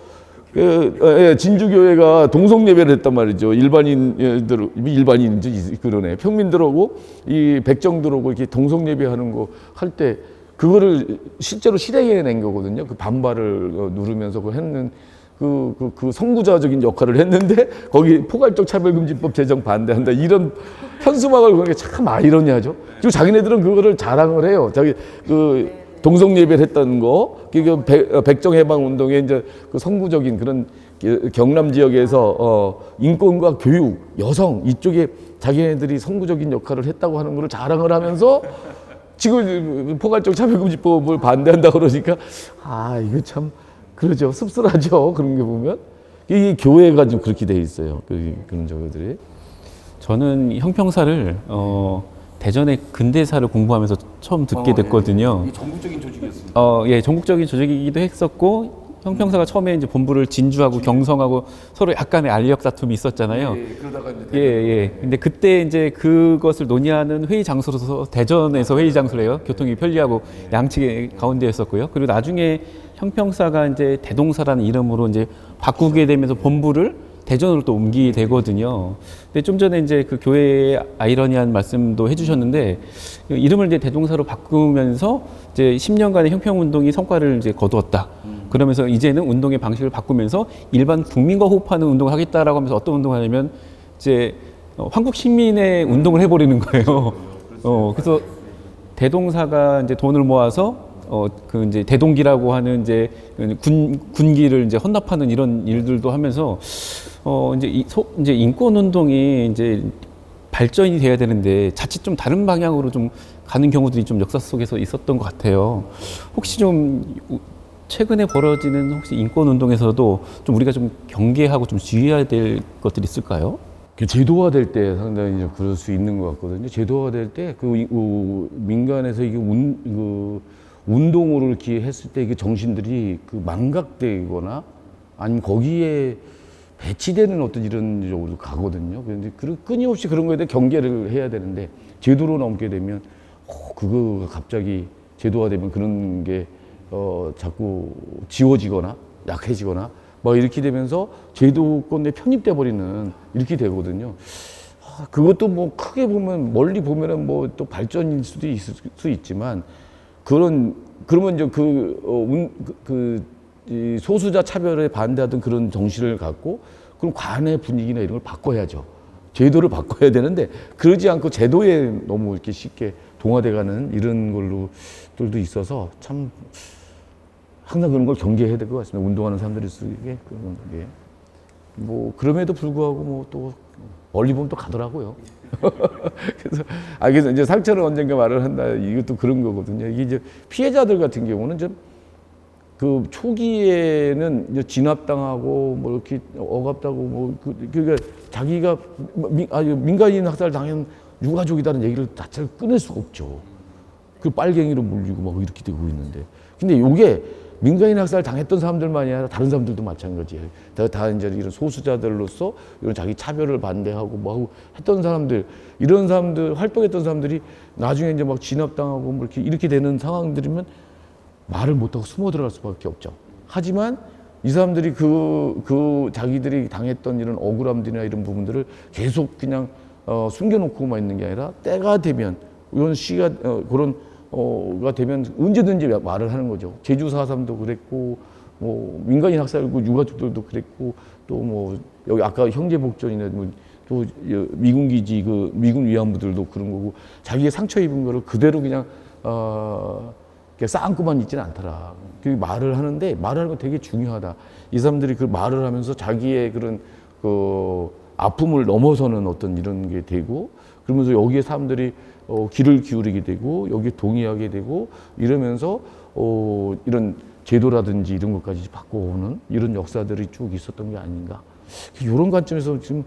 진주교회가 동성예배를 했단 말이죠. 일반인인지 그러네. 평민들하고 이 백정들하고 이렇게 동성예배하는 거 할 때 그거를 실제로 실행해낸 거거든요. 그 반발을 누르면서 그 했는 그 선구자적인 역할을 했는데 거기 포괄적 차별금지법 제정 반대한다 이런 현수막을 보는 게 참 아이러니하죠. 그리고 자기네들은 그거를 자랑을 해요. 자기 동성 예배를 했던 거, 백정해방운동의 이제 그 선구적인 그런 경남 지역에서 인권과 교육, 여성 이쪽에 자기네들이 선구적인 역할을 했다고 하는 거를 자랑을 하면서 지금 포괄적 차별금지법을 반대한다고 그러니까 이거 참 그러죠. 씁쓸하죠. 그런 게 보면 이 교회가 좀 그렇게 돼 있어요. 그런 저들이. 저는 형평사를 대전의 근대사를 공부하면서 처음 듣게 됐거든요. 이게 전국적인 조직이었습니다. 예, 전국적인 조직이기도 했었고 형평사가 처음에 이제 본부를 진주하고 경성하고 서로 약간의 알력 다툼이 있었잖아요. 그러다가 근데 그때 이제 그것을 논의하는 회의 장소로서 대전에서 회의 장소를 해요. 교통이 편리하고 양측의 가운데였었고요. 그리고 나중에 형평사가 이제 대동사라는 이름으로 이제 바꾸게 되면서 본부를 대전으로 또 옮기게 되거든요. 근데 좀 전에 이제 그 교회의 아이러니한 말씀도 해주셨는데 이름을 이제 대동사로 바꾸면서 이제 10년간의 형평운동이 성과를 이제 거두었다. 그러면서 이제는 운동의 방식을 바꾸면서 일반 국민과 호흡하는 운동을 하겠다라고 하면서 어떤 운동을 하냐면 이제 한국 시민의 운동을 해버리는 거예요. 그래서 대동사가 이제 돈을 모아서 그 이제 대동기라고 하는 이제 군기를 이제 헌납하는 이런 일들도 하면서 이제 인권 운동이 이제 발전이 돼야 되는데 자칫 좀 다른 방향으로 좀 가는 경우들이 좀 역사 속에서 있었던 것 같아요. 혹시 좀 최근에 벌어지는 혹시 인권 운동에서도 좀 우리가 좀 경계하고 좀 주의해야 될 것들이 있을까요? 제도화될 때 상당히 좀 그럴 수 있는 것 같거든요. 제도화될 때 민간에서 이게 운동으로 이렇게 했을 때 그 정신들이 망각되거나 아니면 거기에 배치되는 어떤 이런 쪽으로 가거든요. 그런데 끊임없이 그런 거에 대해 경계를 해야 되는데 제도로 넘게 되면 그거 갑자기 제도화되면 그런 게 자꾸 지워지거나 약해지거나 막 이렇게 되면서 제도권에 편입돼 버리는 이렇게 되거든요. 그것도 뭐 크게 보면 멀리 보면은 뭐 또 발전일 수도 있을 수 있지만 그러면 이제 이 소수자 차별에 반대하던 그런 정신을 갖고 그럼 관의 분위기나 이런 걸 바꿔야죠. 제도를 바꿔야 되는데 그러지 않고 제도에 너무 이렇게 쉽게 동화돼가는 이런 걸로들도 있어서 참 항상 그런 걸 경계해야 될 것 같습니다. 운동하는 사람들일 수 있게 그런 게. 뭐 그럼에도 불구하고 뭐 또 멀리 보면 또 가더라고요. 그래서 이제 상처는 언젠가 말을 한다. 이것도 그런 거거든요. 이게 이제 피해자들 같은 경우는 좀 그 초기에는 이제 진압당하고 뭐 이렇게 억압당하고 뭐 그러니까 자기가 민간인 학살 당한 유가족이다는 얘기를 자체를 끊을 수가 없죠. 그 빨갱이로 물리고 막 이렇게 되고 있는데. 근데 요게 민간인 학살 당했던 사람들만이 아니라 다른 사람들도 마찬가지예요. 다 이제 이런 소수자들로서 이런 자기 차별을 반대하고 뭐 하고 했던 사람들, 이런 사람들, 활동했던 사람들이 나중에 이제 막 진압당하고 뭐 이렇게 되는 상황들이면 말을 못하고 숨어 들어갈 수밖에 없죠. 하지만 이 사람들이 자기들이 당했던 이런 억울함들이나 이런 부분들을 계속 그냥 숨겨놓고만 있는 게 아니라 때가 되면 이런 시가 가 되면 언제든지 말을 하는 거죠. 제주 4.3도 그랬고, 뭐 민간인 학살고 유가족들도 그랬고, 또 뭐 여기 아까 형제복전이나 또 미군 기지 미군 위안부들도 그런 거고, 자기의 상처 입은 거를 그대로 그냥 쌓고만 있지는 않더라. 그 말을 하는데 말하는 거 되게 중요하다. 이 사람들이 그 말을 하면서 자기의 그런 아픔을 넘어서는 어떤 이런 게 되고, 그러면서 여기에 사람들이 귀를 기울이게 되고 여기에 동의하게 되고 이러면서 이런 제도라든지 이런 것까지 바꿔오는 이런 역사들이 쭉 있었던 게 아닌가. 이런 관점에서 지금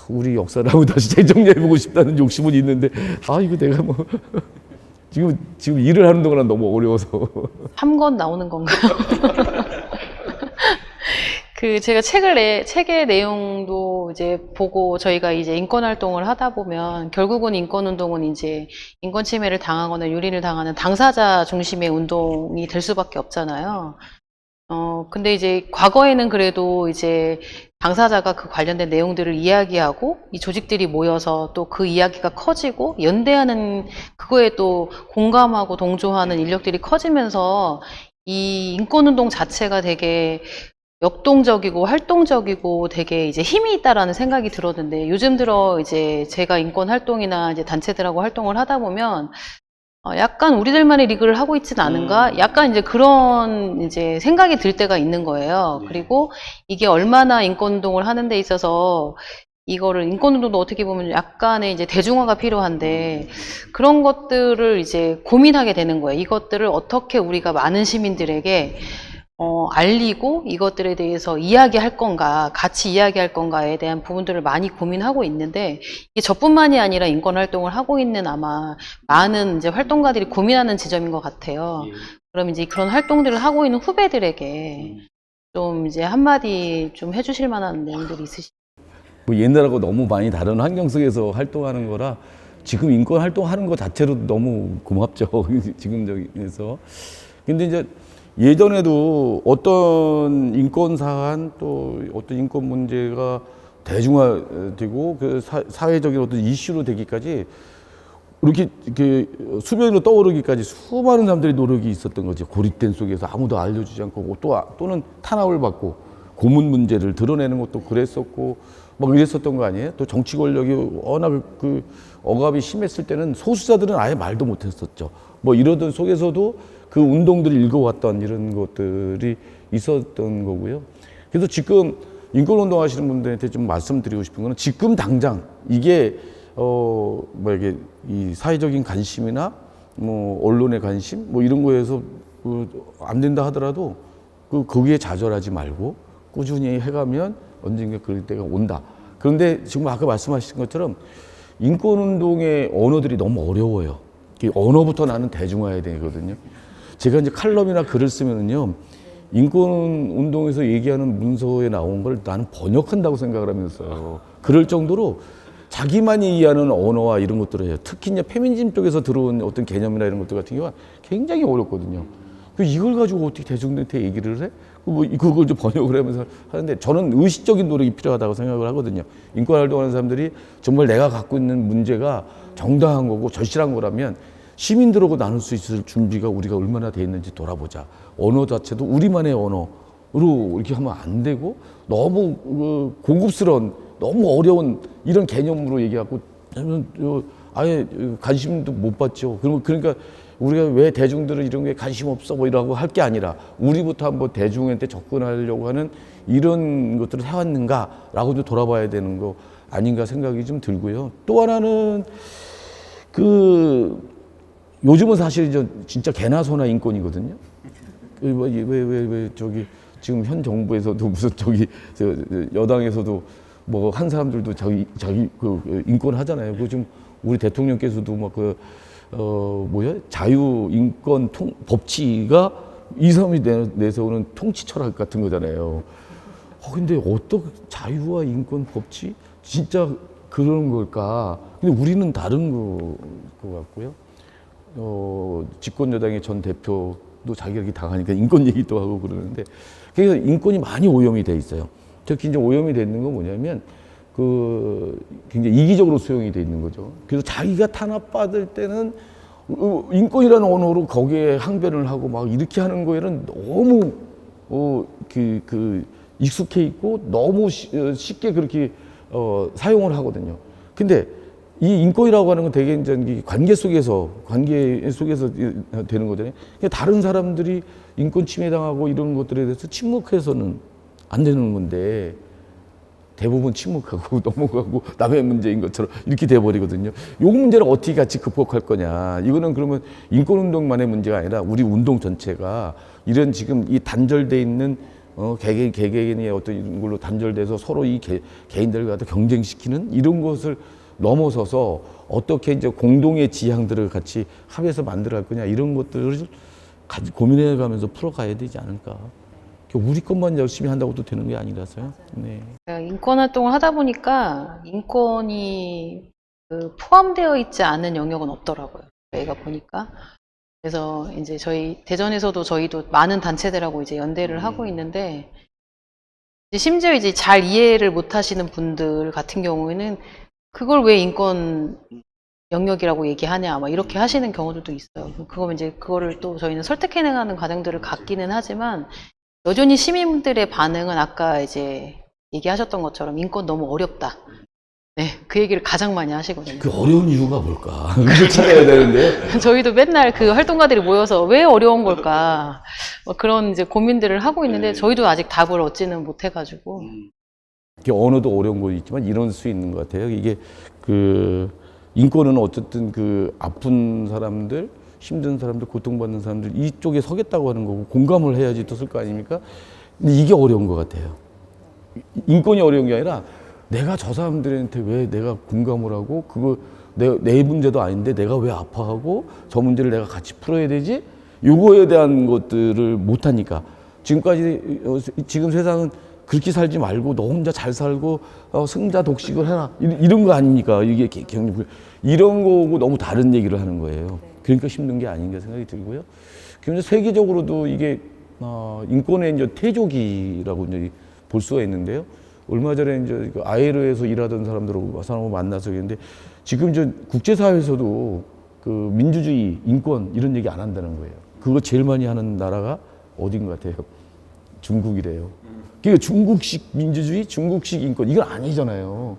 우리 역사를 한번 다시 재정리해보고 싶다는 욕심은 있는데 이거 내가 뭐 지금 일을 하는 동안 너무 어려워서. 3권 나오는 건가요? 제가 책의 내용도 이제 보고 저희가 이제 인권 활동을 하다 보면 결국은 인권 운동은 이제 인권 침해를 당하거나 유린을 당하는 당사자 중심의 운동이 될 수밖에 없잖아요. 근데 이제 과거에는 그래도 이제 당사자가 그 관련된 내용들을 이야기하고 이 조직들이 모여서 또 그 이야기가 커지고 연대하는 그거에 또 공감하고 동조하는 인력들이 커지면서 이 인권 운동 자체가 되게 역동적이고 활동적이고 되게 이제 힘이 있다라는 생각이 들었는데 요즘 들어 이제 제가 인권 활동이나 이제 단체들하고 활동을 하다 보면 약간 우리들만의 리그를 하고 있지는 않은가? 약간 이제 그런 이제 생각이 들 때가 있는 거예요. 그리고 이게 얼마나 인권 운동을 하는 데 있어서 이거를 인권 운동도 어떻게 보면 약간의 이제 대중화가 필요한데 그런 것들을 이제 고민하게 되는 거예요. 이것들을 어떻게 우리가 많은 시민들에게 알리고 이것들에 대해서 이야기할 건가, 같이 이야기할 건가에 대한 부분들을 많이 고민하고 있는데 이게 저뿐만이 아니라 인권 활동을 하고 있는 아마 많은 이제 활동가들이 고민하는 지점인 것 같아요. 그럼 이제 그런 활동들을 하고 있는 후배들에게 좀 이제 한마디 좀 해주실 만한 내용들이 있으시죠? 뭐 옛날하고 너무 많이 다른 환경 속에서 활동하는 거라 지금 인권 활동하는 것 자체로 너무 고맙죠. 지금 저기에서. 근데 이제 예전에도 어떤 인권 사안 또 어떤 인권 문제가 대중화되고 그 사회적인 어떤 이슈로 되기까지 이렇게 수면으로 떠오르기까지 수많은 사람들의 노력이 있었던 거죠. 고립된 속에서 아무도 알려주지 않고 또는 탄압을 받고 고문 문제를 드러내는 것도 그랬었고 막 이랬었던 거 아니에요? 또 정치 권력이 워낙 그 억압이 심했을 때는 소수자들은 아예 말도 못했었죠. 뭐 이러던 속에서도 그 운동들을 읽어왔던 이런 것들이 있었던 거고요. 그래서 지금 인권운동 하시는 분들한테 좀 말씀드리고 싶은 거는 지금 당장 이게 이게 이 사회적인 관심이나 뭐 언론의 관심 뭐 이런 거에서 안 된다 하더라도 거기에 좌절하지 말고 꾸준히 해가면 언젠가 그럴 때가 온다. 그런데 지금 아까 말씀하신 것처럼 인권운동의 언어들이 너무 어려워요. 언어부터 나는 대중화해야 되거든요. 제가 이제 칼럼이나 글을 쓰면은요, 인권운동에서 얘기하는 문서에 나온 걸 나는 번역한다고 생각을 하면서 그럴 정도로 자기만이 이해하는 언어와 이런 것들을 해요. 특히 이제 페미니즘 쪽에서 들어온 어떤 개념이나 이런 것들 같은 경우가 굉장히 어렵거든요. 이걸 가지고 어떻게 대중들한테 얘기를 해? 그걸 좀 번역을 하면서 하는데 저는 의식적인 노력이 필요하다고 생각을 하거든요. 인권활동하는 사람들이 정말 내가 갖고 있는 문제가 정당한 거고 절실한 거라면 시민들하고 나눌 수 있을 준비가 우리가 얼마나 돼 있는지 돌아보자. 언어 자체도 우리만의 언어로 이렇게 하면 안 되고 너무 고급스러운 너무 어려운 이런 개념으로 얘기하고 아예 관심도 못 받죠. 그러니까 우리가 왜 대중들은 이런 게 관심 없어 뭐 이러고 할 게 아니라 우리부터 한번 대중한테 접근하려고 하는 이런 것들을 해왔는가라고 좀 돌아봐야 되는 거 아닌가 생각이 좀 들고요. 또 하나는 요즘은 사실 진짜 개나 소나 인권이거든요. 왜 저기 지금 현 정부에서도 무슨 여당에서도 뭐 한 사람들도 자기 인권 하잖아요. 그 지금 우리 대통령께서도 막 자유 인권 법치가 2, 3이 내세우는 통치 철학 같은 거잖아요. 근데 어떤 자유와 인권 법치 진짜 그런 걸까? 근데 우리는 다른 거 같고요. 집권 여당의 전 대표도 자기가 이렇게 당하니까 인권 얘기도 하고 그러는데 그래서 인권이 많이 오염이 돼 있어요. 특히 이제 오염이 돼 있는 건 뭐냐면 굉장히 이기적으로 수용이 돼 있는 거죠. 그래서 자기가 탄압받을 때는 인권이라는 언어로 거기에 항변을 하고 막 이렇게 하는 거에는 너무 익숙해 있고 너무 쉽게 그렇게 사용을 하거든요. 근데 이 인권이라고 하는 건 되게 이제 관계 속에서 되는 거잖아요. 다른 사람들이 인권 침해당하고 이런 것들에 대해서 침묵해서는 안 되는 건데 대부분 침묵하고 넘어가고 남의 문제인 것처럼 이렇게 돼버리거든요. 이 문제를 어떻게 같이 극복할 거냐. 이거는 그러면 인권운동만의 문제가 아니라 우리 운동 전체가 이런 지금 이 단절돼 있는 개개인의 어떤 이런 걸로 단절돼서 서로 이 개인들을 갖다 경쟁시키는 이런 것을 넘어서서 어떻게 이제 공동의 지향들을 같이 합해서 만들어 갈 거냐 이런 것들을 고민해 가면서 풀어가야 되지 않을까. 우리 것만 열심히 한다고 또 되는 게 아니라서요. 네. 인권 활동을 하다 보니까 인권이 포함되어 있지 않은 영역은 없더라고요. 저희가 보니까. 그래서 이제 저희 대전에서도 저희도 많은 단체들하고 이제 연대를 하고 있는데 이제 심지어 이제 잘 이해를 못 하시는 분들 같은 경우에는 그걸 왜 인권 영역이라고 얘기하냐, 막 이렇게 하시는 경우들도 있어요. 그거면 이제 그거를 또 저희는 설득해 나가는 과정들을 갖기는 하지만 여전히 시민들의 반응은 아까 이제 얘기하셨던 것처럼 인권 너무 어렵다. 네, 그 얘기를 가장 많이 하시거든요. 그 어려운 이유가 뭘까? 이걸 찾아야 되는데. 저희도 맨날 그 활동가들이 모여서 왜 어려운 걸까? 뭐 그런 이제 고민들을 하고 있는데 저희도 아직 답을 얻지는 못해가지고. 언어도 어려운 거 있지만 이런 수 있는 것 같아요. 이게 인권은 어쨌든 아픈 사람들, 힘든 사람들, 고통받는 사람들 이쪽에 서겠다고 하는 거고 공감을 해야지 또 쓸 거 아닙니까? 근데 이게 어려운 것 같아요. 인권이 어려운 게 아니라 내가 저 사람들한테 왜 내가 공감을 하고 그거 내 문제도 아닌데 내가 왜 아파하고 저 문제를 내가 같이 풀어야 되지? 요거에 대한 것들을 못하니까 지금 세상은 그렇게 살지 말고 너 혼자 잘 살고 승자 독식을 해라 이런 거 아닙니까? 이게 이런 거고 너무 다른 얘기를 하는 거예요. 그러니까 힘든 게 아닌가 생각이 들고요. 그런데 세계적으로도 이게 인권의 이제 태조기라고 이제 볼 수가 있는데요. 얼마 전에 이제 ILO에서 일하던 사람하고 만나서 그랬는데 지금 이제 국제사회에서도 민주주의, 인권 이런 얘기 안 한다는 거예요. 그거 제일 많이 하는 나라가 어딘 것 같아요? 중국이래요. 그러니까 중국식 민주주의, 중국식 인권 이건 아니잖아요.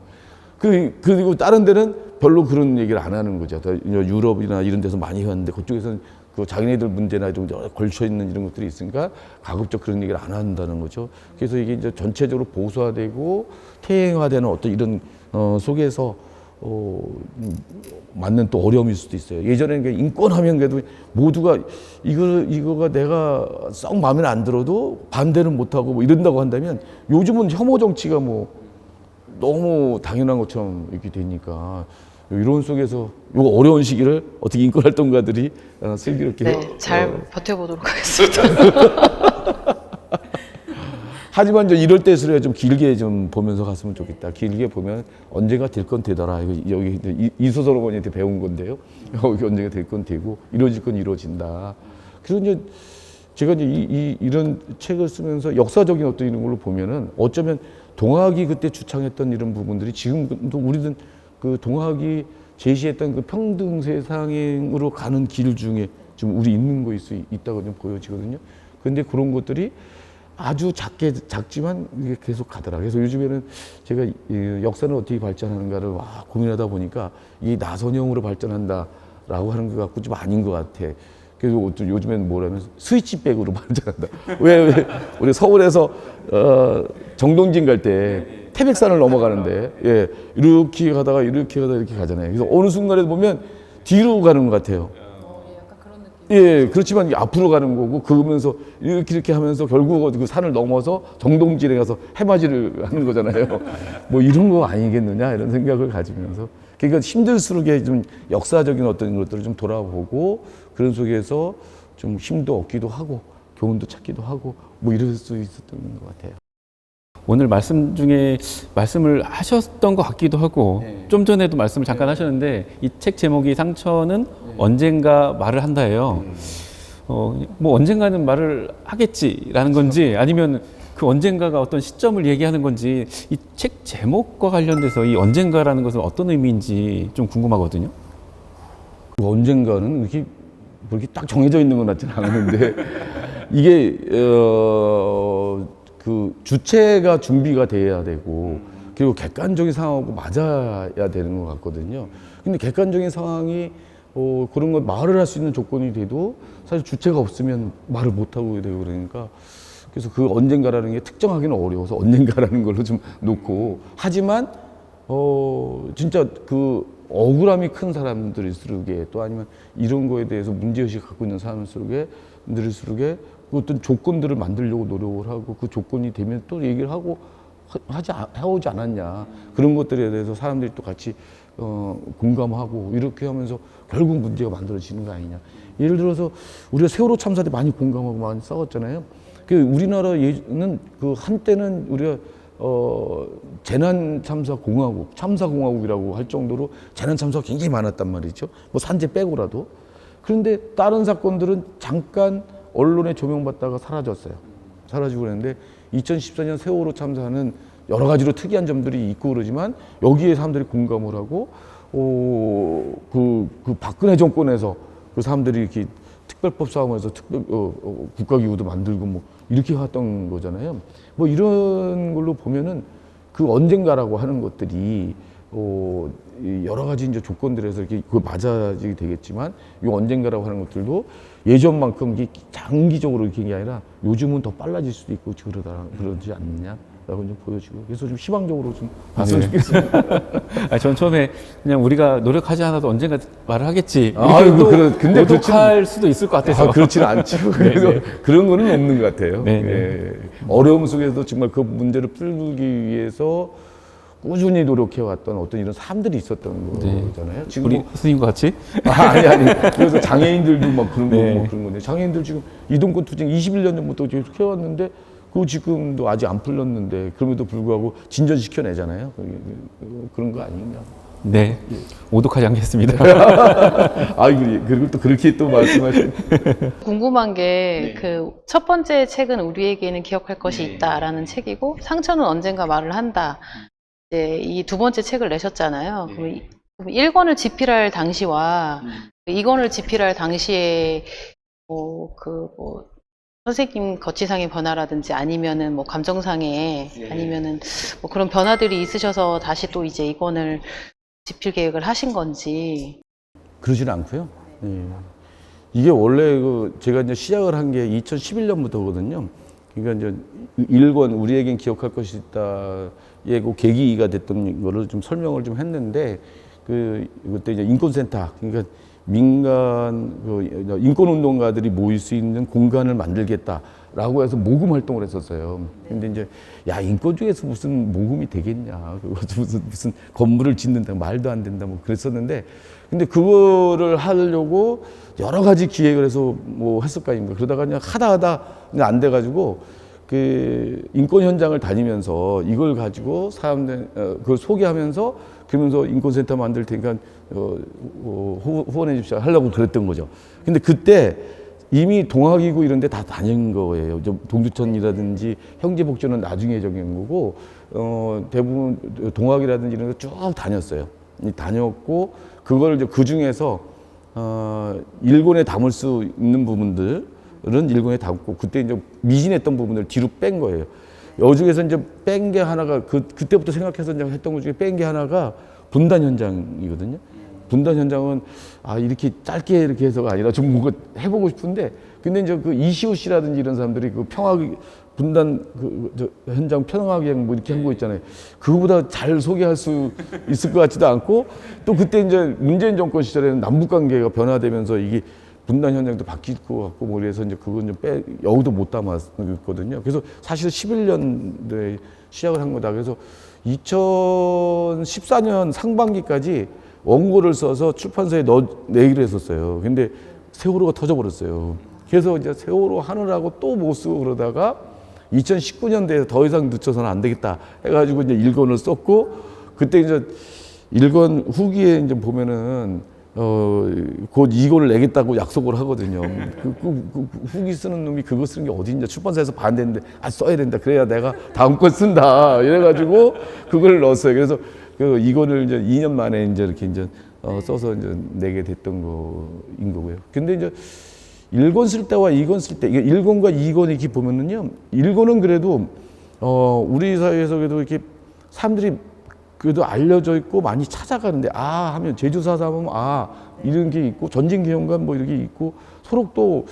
그리고 다른 데는 별로 그런 얘기를 안 하는 거죠. 유럽이나 이런 데서 많이 했는데 그쪽에서는 자기네들 문제나 좀 걸쳐 있는 이런 것들이 있으니까 가급적 그런 얘기를 안 한다는 거죠. 그래서 이게 이제 전체적으로 보수화되고 퇴행화되는 어떤 이런 속에서 맞는 또 어려움일 수도 있어요. 예전에는 인권하면 그래도 모두가 이거가 내가 썩 마음에 안 들어도 반대는 못하고 뭐 이런다고 한다면 요즘은 혐오 정치가 뭐 너무 당연한 것처럼 이렇게 되니까 이런 속에서 요 어려운 시기를 어떻게 인권 활동가들이 슬기롭게 잘 버텨보도록 하겠습니다. 하지만 이럴 때수록 좀 길게 좀 보면서 갔으면 좋겠다. 길게 보면 언젠가 될 건 되더라. 여기 이소설 어머니한테 배운 건데요. 여기 언젠가 될 건 되고 이루어질 건 이루어진다. 그리고 이제 제가 이제 이런 책을 쓰면서 역사적인 어떤 이런 걸로 보면은 어쩌면 동학이 그때 주창했던 이런 부분들이 지금도 우리는 그 동학이 제시했던 그 평등 세상으로 가는 길 중에 좀 우리 있는 거일 수 있다고 좀 보여지거든요. 근데 그런 것들이 아주 작지만 이게 계속 가더라. 그래서 요즘에는 제가 이 역사는 어떻게 발전하는가를 고민하다 보니까 이 나선형으로 발전한다라고 하는 것 같고 좀 아닌 것 같아. 그래서 요즘에는 뭐라면 스위치백으로 발전한다. 왜 우리 서울에서 정동진 갈 때 태백산을 넘어가는데 예, 이렇게 가다가 이렇게 가잖아요. 그래서 어느 순간에 보면 뒤로 가는 것 같아요. 예, 그렇지만 앞으로 가는 거고 그러면서 이렇게 하면서 결국 그 산을 넘어서 정동진에 가서 해맞이를 하는 거잖아요. 뭐 이런 거 아니겠느냐 이런 생각을 가지면서 그러니까 힘들수록 좀 역사적인 어떤 것들을 좀 돌아보고 그런 속에서 좀 힘도 얻기도 하고 교훈도 찾기도 하고 뭐 이럴 수 있었던 것 같아요. 오늘 말씀 중에 말씀을 하셨던 것 같기도 하고 좀 전에도 말씀을 잠깐 하셨는데 이 책 제목이 상처는 언젠가 말을 한다예요. 뭐 언젠가는 말을 하겠지라는 건지 아니면 그 언젠가가 어떤 시점을 얘기하는 건지 이 책 제목과 관련돼서 이 언젠가라는 것은 어떤 의미인지 좀 궁금하거든요. 언젠가는 그렇게 딱 정해져 있는 건 같지는 않은데 이게 그 주체가 준비가 돼야 되고 그리고 객관적인 상황하고 맞아야 되는 것 같거든요. 근데 객관적인 상황이 그런 걸 말을 할 수 있는 조건이 돼도 사실 주체가 없으면 말을 못 하고 되고 그러니까 그래서 그 언젠가라는 게 특정하기는 어려워서 언젠가라는 걸로 좀 놓고 하지만 진짜 그 억울함이 큰 사람들일수록에 또 아니면 이런 거에 대해서 문제의식 갖고 있는 사람들일수록에 그 어떤 조건들을 만들려고 노력을 하고 그 조건이 되면 또 얘기를 하고 해오지 않았냐 그런 것들에 대해서 사람들이 또 같이 공감하고 이렇게 하면서 결국 문제가 만들어지는 거 아니냐. 예를 들어서 우리가 세월호 참사 때 많이 공감하고 많이 싸웠잖아요. 그 우리나라는 그 한때는 우리가 재난 참사 공화국, 참사 공화국이라고 할 정도로 재난 참사가 굉장히 많았단 말이죠. 뭐 산재 빼고라도. 그런데 다른 사건들은 잠깐 언론에 조명받다가 사라졌어요. 사라지고 그랬는데 2014년 세월호 참사는 여러 가지로 특이한 점들이 있고 그러지만 여기에 사람들이 공감을 하고 그 박근혜 정권에서 그 사람들이 이렇게 특별법 싸움에서 국가기구도 만들고 뭐 이렇게 왔던 거잖아요. 뭐 이런 걸로 보면은 그 언젠가라고 하는 것들이 여러 가지 이제 조건들에서 이렇게 그 맞아지게 되겠지만 이 언젠가라고 하는 것들도 예전만큼 이게 장기적으로 이렇게 게 아니라 요즘은 더 빨라질 수도 있고 그러지 않느냐라고 좀 보여지고 그래서 좀 희망적으로 좀 봤으면 좋겠습니다. 전 처음에 그냥 우리가 노력하지 않아도 언젠가 말을 하겠지. 아이고, 근데 오독할 수도 있을 것 같아서. 그렇지는 않죠. 그래서 그런 거는 없는 것 같아요. 네, 네. 예. 어려움 속에서도 정말 그 문제를 풀기 위해서 꾸준히 노력해왔던 어떤 이런 사람들이 있었던 거잖아요. 지금 우리 스님과 같이? 아니. 그래서 장애인들도 막 그런 거, 네. 뭐 그런 건데 장애인들 지금 이동권 투쟁 21년 전부터 계속 해왔는데 그거 지금도 아직 안 풀렸는데 그럼에도 불구하고 진전시켜내잖아요. 그런 거 아닌가. 네. 오독하지 않겠습니다. 그리고 또 그렇게 또 말씀하시는. 궁금한 게 그 첫 번째 책은 우리에게는 기억할 것이 있다라는 책이고 상처는 언젠가 말을 한다. 이제 이 두 번째 책을 내셨잖아요. 그럼 1권을 집필할 당시와 2권을 집필할 당시에 선생님 거치상의 변화라든지 아니면은 뭐 감정상의 아니면은 뭐 그런 변화들이 있으셔서 다시 또 이제 2권을 집필 계획을 하신 건지. 그러지는 않고요. 예. 이게 원래 제가 이제 시작을 한 게 2011년부터거든요. 그러니까 이제 1권 우리에겐 기억할 것이 있다. 예, 그 계기가 됐던 거를 좀 설명을 좀 했는데 그때 이제 인권센터 그러니까 민간 인권운동가들이 모일 수 있는 공간을 만들겠다라고 해서 모금 활동을 했었어요. 근데 이제 인권 중에서 무슨 모금이 되겠냐, 무슨 건물을 짓는다 말도 안 된다 뭐 그랬었는데 근데 그거를 하려고 여러 가지 기획을 해서 뭐 했을 거 아닙니까? 그러다가 그냥 하다 그냥 안 돼가지고 그 인권 현장을 다니면서 이걸 가지고 사람들 그걸 소개하면서 그러면서 인권센터 만들 테니까 후원해 줍시다 하려고 그랬던 거죠. 근데 그때 이미 동학이고 이런 데 다 다닌 거예요. 동두천이라든지 형제복지는 나중에 정한 거고, 대부분 동학이라든지 이런 거 쭉 다녔어요. 다녔고, 그걸 이제 그 중에서, 일본에 담을 수 있는 부분들은 일본에 담고, 그때 이제 미진했던 부분을 뒤로 뺀 거예요. 여중에서 이제 뺀 게 하나가, 그때부터 생각해서 이제 했던 것 중에 뺀 게 하나가 분단 현장이거든요. 분단 현장은 이렇게 짧게 이렇게 해서가 아니라 좀 뭔가 해보고 싶은데, 근데 이제 그 이시우 씨라든지 이런 사람들이 그 분단 현장 평화기행 뭐 이렇게 한 거 있잖아요. 그거보다 잘 소개할 수 있을 것 같지도 않고, 또 그때 이제 문재인 정권 시절에는 남북 관계가 변화되면서 이게 분단 현장도 바뀔 것 같고 뭐 이래서 이제 그건 좀 여기도 못 담았거든요. 그래서 사실 11년도에 시작을 한 거다. 그래서 2014년 상반기까지 원고를 써서 출판사에 내기로 했었어요. 근데 세월호가 터져버렸어요. 그래서 이제 세월호 하느라고 또 못 쓰고 그러다가 2019년도에 더 이상 늦춰서는 안 되겠다 해가지고 이제 1권을 썼고, 그때 이제 1권 후기에 이제 보면은 곧 2권을 내겠다고 약속을 하거든요. 그 후기 쓰는 놈이 그거 쓰는 게 어딨냐. 출판사에서 반대했는데 써야 된다. 그래야 내가 다음 권 쓴다. 이래가지고 그걸 넣었어요. 그래서 그 2권을 이제 2년 만에 이제 이렇게 이제 써서 이제 내게 됐던 거인 거고요. 근데 이제 1권 쓸 때와 2권 쓸 때, 이게 1권과 2권이 이렇게 보면은요, 1권은 그래도, 우리 사회에서 그래도 이렇게 사람들이 그래도 알려져 있고 많이 찾아가는데, 하면 제주사사 하면, 이런 게 있고, 전쟁기념관 뭐 이렇게 있고, 서로 또,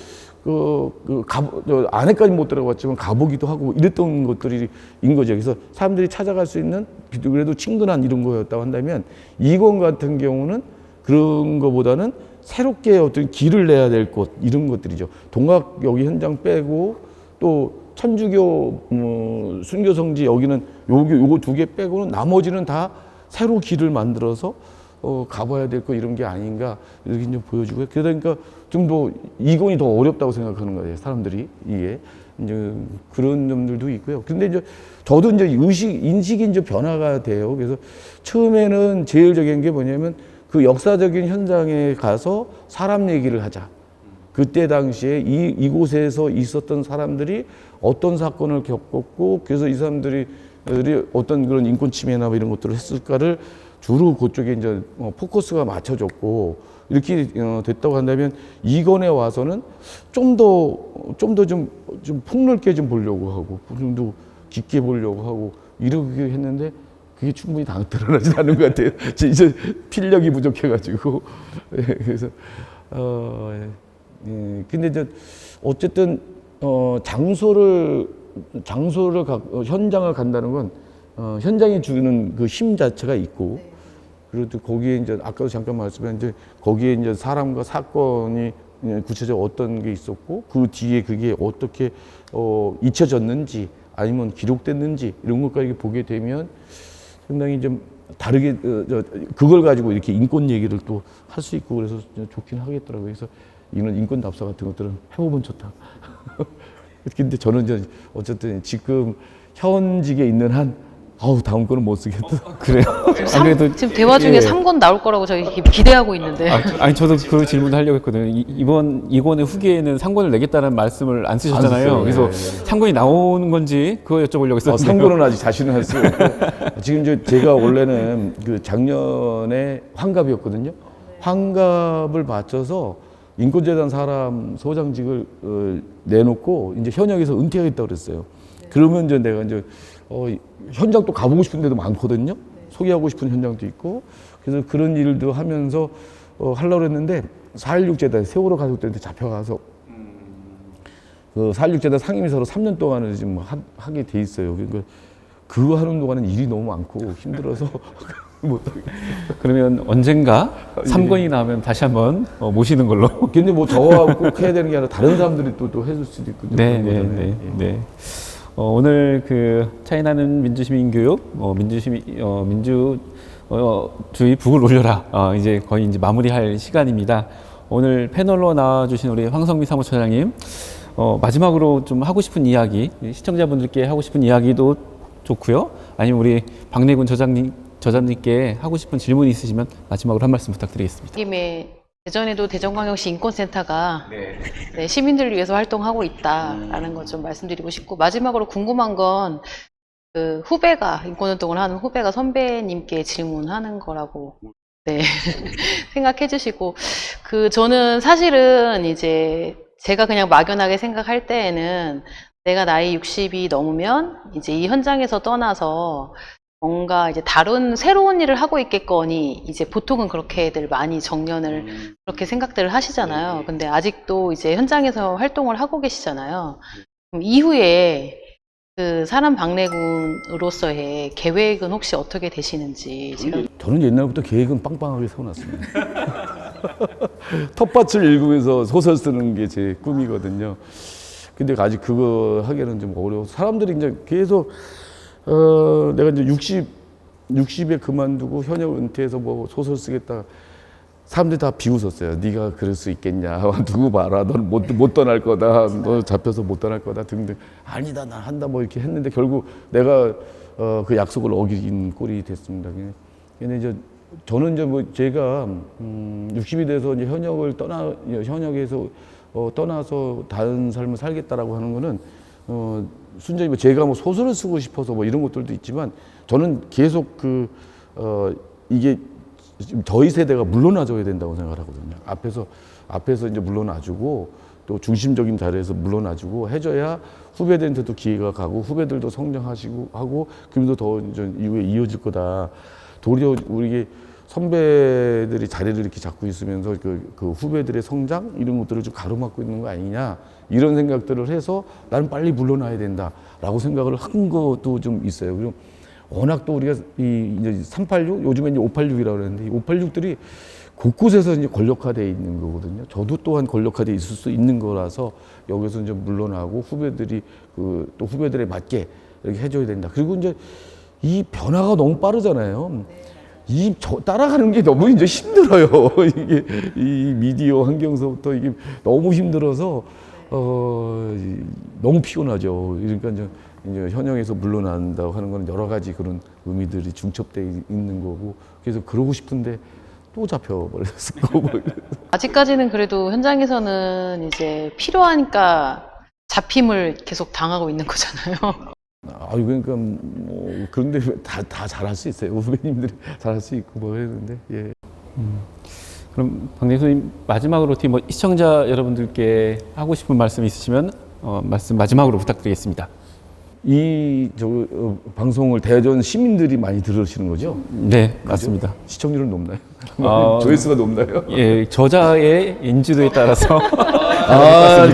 안에까지 못 들어갔지만 가보기도 하고 이랬던 것들이 인 거죠. 그래서 사람들이 찾아갈 수 있는 그래도 친근한 이런 거였다고 한다면, 2권 같은 경우는 그런 거보다는 새롭게 어떤 길을 내야 될 곳, 이런 것들이죠. 동학 여기 현장 빼고, 또 천주교 순교성지 여기는 요거 2개 빼고는 나머지는 다 새로 길을 만들어서 가봐야 될 거 이런 게 아닌가 이렇게 좀 보여주고요. 그러니까 좀 더 2권이 더 어렵다고 생각하는 거예요, 사람들이. 이게 이제 그런 점들도 있고요. 근데 이제 저도 이제 인식이 이제 변화가 돼요. 그래서 처음에는 제일 적인 게 뭐냐면, 그 역사적인 현장에 가서 사람 얘기를 하자. 그때 당시에 이곳에서 있었던 사람들이 어떤 사건을 겪었고, 그래서 이 사람들이 어떤 그런 인권 침해나 이런 것들을 했을까를 주로 그쪽에 이제 포커스가 맞춰졌고, 이렇게 됐다고 한다면, 2권에 와서는 좀 더 좀 폭넓게 좀 보려고 하고, 좀 더 깊게 보려고 하고, 이렇게 했는데, 그게 충분히 드러나지 않는 것 같아요. 이제 필력이 부족해가지고. 그래서, 근데 이제 어쨌든, 현장을 간다는 건, 현장이 주는 그 힘 자체가 있고, 그리고 또 거기에 이제, 아까도 잠깐 말씀했는데, 거기에 이제 사람과 사건이 구체적으로 어떤 게 있었고, 그 뒤에 그게 어떻게, 잊혀졌는지, 아니면 기록됐는지, 이런 것까지 보게 되면, 상당히 좀 다르게 그걸 가지고 이렇게 인권 얘기를 또 할 수 있고, 그래서 좋긴 하겠더라고요. 그래서 이런 인권 답사 같은 것들은 해보면 좋다. 근데 저는 이제 어쨌든 지금 현직에 있는 한 다음 거는 못 쓰겠다. 그래요? 지금 대화 중에 3권 나올 거라고 저희 기대하고 있는데. 아니 저도 그 질문을 하려고 했거든요. 이번 2권의 후기에는 3권을 내겠다는 말씀을 안 쓰셨잖아요. 안 그래서 3권이 나오는 건지 그거 여쭤보려고 했었는데. 3권은 아직 자신은 할 수 없고, 지금 이제 제가 원래는 그 작년에 환갑이었거든요. 환갑을 맞춰서 인권재단 사람 소장직을 내놓고 이제 현역에서 은퇴하겠다고 그랬어요. 그러면 이제 내가 이제 현장 또 가보고 싶은 데도 많거든요. 소개하고 싶은 현장도 있고, 그래서 그런 일도 하면서 하려고 했는데, 4.16 재단 세월호 가족들한테 잡혀가서 그 4.16 재단 상임이사로 3년 동안을 지금 하게 돼 있어요. 그러니까 그거 하는 동안은 일이 너무 많고 힘들어서 못하겠어요. 그러면 언젠가 3권이 나오면 다시 한번 모시는 걸로. 근데 뭐 저하고 꼭 해야 되는 게 아니라 다른 사람들이 또 해줄 수도 있거든요. 네. 오늘 그 차이나는 민주시민교육, 민주주의 북을 올려라. 이제 거의 이제 마무리할 시간입니다. 오늘 패널로 나와주신 우리 황성미 사무처장님, 마지막으로 좀 하고 싶은 이야기, 시청자분들께 하고 싶은 이야기도 좋고요. 아니면 우리 박래군 저자님께 하고 싶은 질문이 있으시면 마지막으로 한 말씀 부탁드리겠습니다. 김에 대전에도 대전광역시 인권센터가 네, 시민들을 위해서 활동하고 있다라는 것 좀 말씀드리고 싶고, 마지막으로 궁금한 건 그 후배가 인권운동을 하는 후배가 선배님께 질문하는 거라고 네 생각해 주시고, 그 저는 사실은 이제 제가 그냥 막연하게 생각할 때에는 내가 나이 60이 넘으면 이제 이 현장에서 떠나서 뭔가 이제 다른 새로운 일을 하고 있겠거니, 이제 보통은 그렇게들 많이 정년을 그렇게 생각들을 하시잖아요. 근데 아직도 이제 현장에서 활동을 하고 계시잖아요. 그럼 이후에 그 사람 박래군으로서의 계획은 혹시 어떻게 되시는지 제가 저는 옛날부터 계획은 빵빵하게 세워놨습니다. 텃밭을 읽으면서 소설 쓰는 게 제 꿈이거든요. 근데 아직 그거 하기에는 좀 어려워. 사람들이 이제 계속 내가 이제 60에 그만두고 현역 은퇴해서 뭐 소설 쓰겠다. 사람들이 다 비웃었어요. 네가 그럴 수 있겠냐. 두고 봐라. 너는 못 떠날 거다. 너 잡혀서 못 떠날 거다. 등등. 아니다. 나 한다. 뭐 이렇게 했는데 결국 내가 그 약속을 어긴 꼴이 됐습니다. 근데 이제 저는 이제 뭐 제가 60이 돼서 이제 현역에서 떠나서 다른 삶을 살겠다라고 하는 거는 순전히 뭐 제가 뭐 소설을 쓰고 싶어서 뭐 이런 것들도 있지만, 저는 계속 이게 저희 세대가 물러나줘야 된다고 생각을 하거든요. 앞에서 이제 물러나주고 또 중심적인 자리에서 물러나주고 해줘야 후배들한테도 기회가 가고 후배들도 성장하시고 하고 그러면서 더 이제 이후에 이어질 거다. 도리어 우리 선배들이 자리를 이렇게 잡고 있으면서 그 후배들의 성장 이런 것들을 좀 가로막고 있는 거 아니냐, 이런 생각들을 해서 나는 빨리 물러나야 된다라고 생각을 한 것도 좀 있어요. 그리고 워낙 또 우리가 이제 386 요즘에 이제 586이라고 그러는데, 이 586들이 곳곳에서 이제 권력화되어 있는 거거든요. 저도 또한 권력화되어 있을 수 있는 거라서 여기서 이제 물러나고 후배들이 또 후배들에 맞게 이렇게 해줘야 된다. 그리고 이제 이 변화가 너무 빠르잖아요. 따라가는 게 너무 이제 힘들어요. 이게 이 미디어 환경서부터 이게 너무 힘들어서 너무 피곤하죠. 그러니까 이제 현역에서 물러난다고 하는 건 여러 가지 그런 의미들이 중첩되어 있는 거고, 그래서 그러고 싶은데 또 잡혀버렸을 거고. 아직까지는 그래도 현장에서는 이제 필요하니까 잡힘을 계속 당하고 있는 거잖아요. 그러니까 뭐 그런데 다 잘할 수 있어요. 후배님들이 잘할 수 있고 뭐 했는데. 예. 그럼 박래 교수님, 마지막으로 어떻게 뭐 시청자 여러분들께 하고 싶은 말씀 있으시면 말씀 마지막으로 부탁드리겠습니다. 방송을 대전 시민들이 많이 들으시는 거죠? 네, 맞습니다. 시청률은 높나요? 조회수가 높나요? 예, 저자의 인지도에 따라서.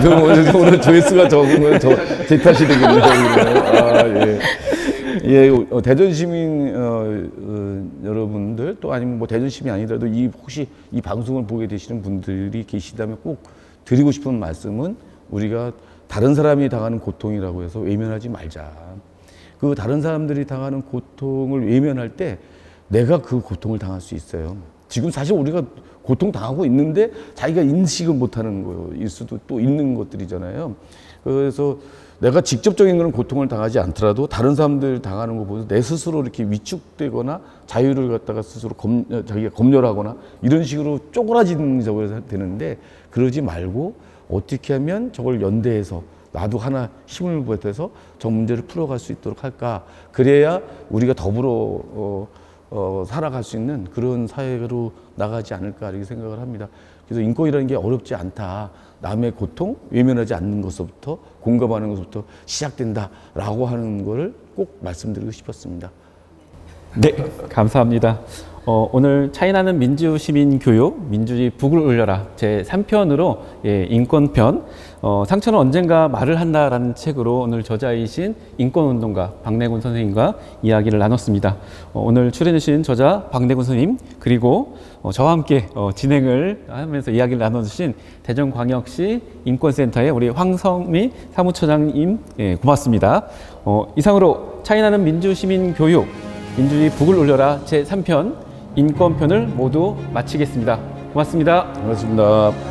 그럼 오늘 조회수가 적은 건 제 탓이 되겠네요. 예, 대전 시민 여러분들, 또 아니면 뭐 대전 시민이 아니더라도 혹시 이 방송을 보게 되시는 분들이 계시다면 꼭 드리고 싶은 말씀은, 우리가 다른 사람이 당하는 고통이라고 해서 외면하지 말자. 그 다른 사람들이 당하는 고통을 외면할 때 내가 그 고통을 당할 수 있어요. 지금 사실 우리가 고통 당하고 있는데 자기가 인식을 못하는 거일 수도 또 있는 것들이잖아요. 그래서 내가 직접적인 그런 고통을 당하지 않더라도 다른 사람들 당하는 거 보면서 내 스스로 이렇게 위축되거나 자유를 갖다가 스스로 자기가 검열하거나 이런 식으로 쪼그라지는 저거 되는데, 그러지 말고 어떻게 하면 저걸 연대해서 나도 하나 힘을 보태서 저 문제를 풀어갈 수 있도록 할까. 그래야 우리가 더불어 살아갈 수 있는 그런 사회로 나가지 않을까, 이렇게 생각을 합니다. 그래서 인권이라는 게 어렵지 않다. 남의 고통 외면하지 않는 것부터, 공감하는 것부터 시작된다라고 하는 거를 꼭 말씀드리고 싶었습니다. 네, 감사합니다. 오늘 차이나는 민주시민교육, 민주주의 북을 울려라 제3편으로 인권편, 상처는 언젠가 말을 한다라는 책으로 오늘 저자이신 인권운동가 박래군 선생님과 이야기를 나눴습니다. 오늘 출연해주신 저자 박래군 선생님, 그리고 저와 함께 진행을 하면서 이야기를 나눠주신 대전광역시 인권센터의 우리 황성미 사무처장님, 고맙습니다. 이상으로 차이나는 민주시민교육, 민주주의 북을 울려라 제3편 인권편을 모두 마치겠습니다. 고맙습니다. 고맙습니다.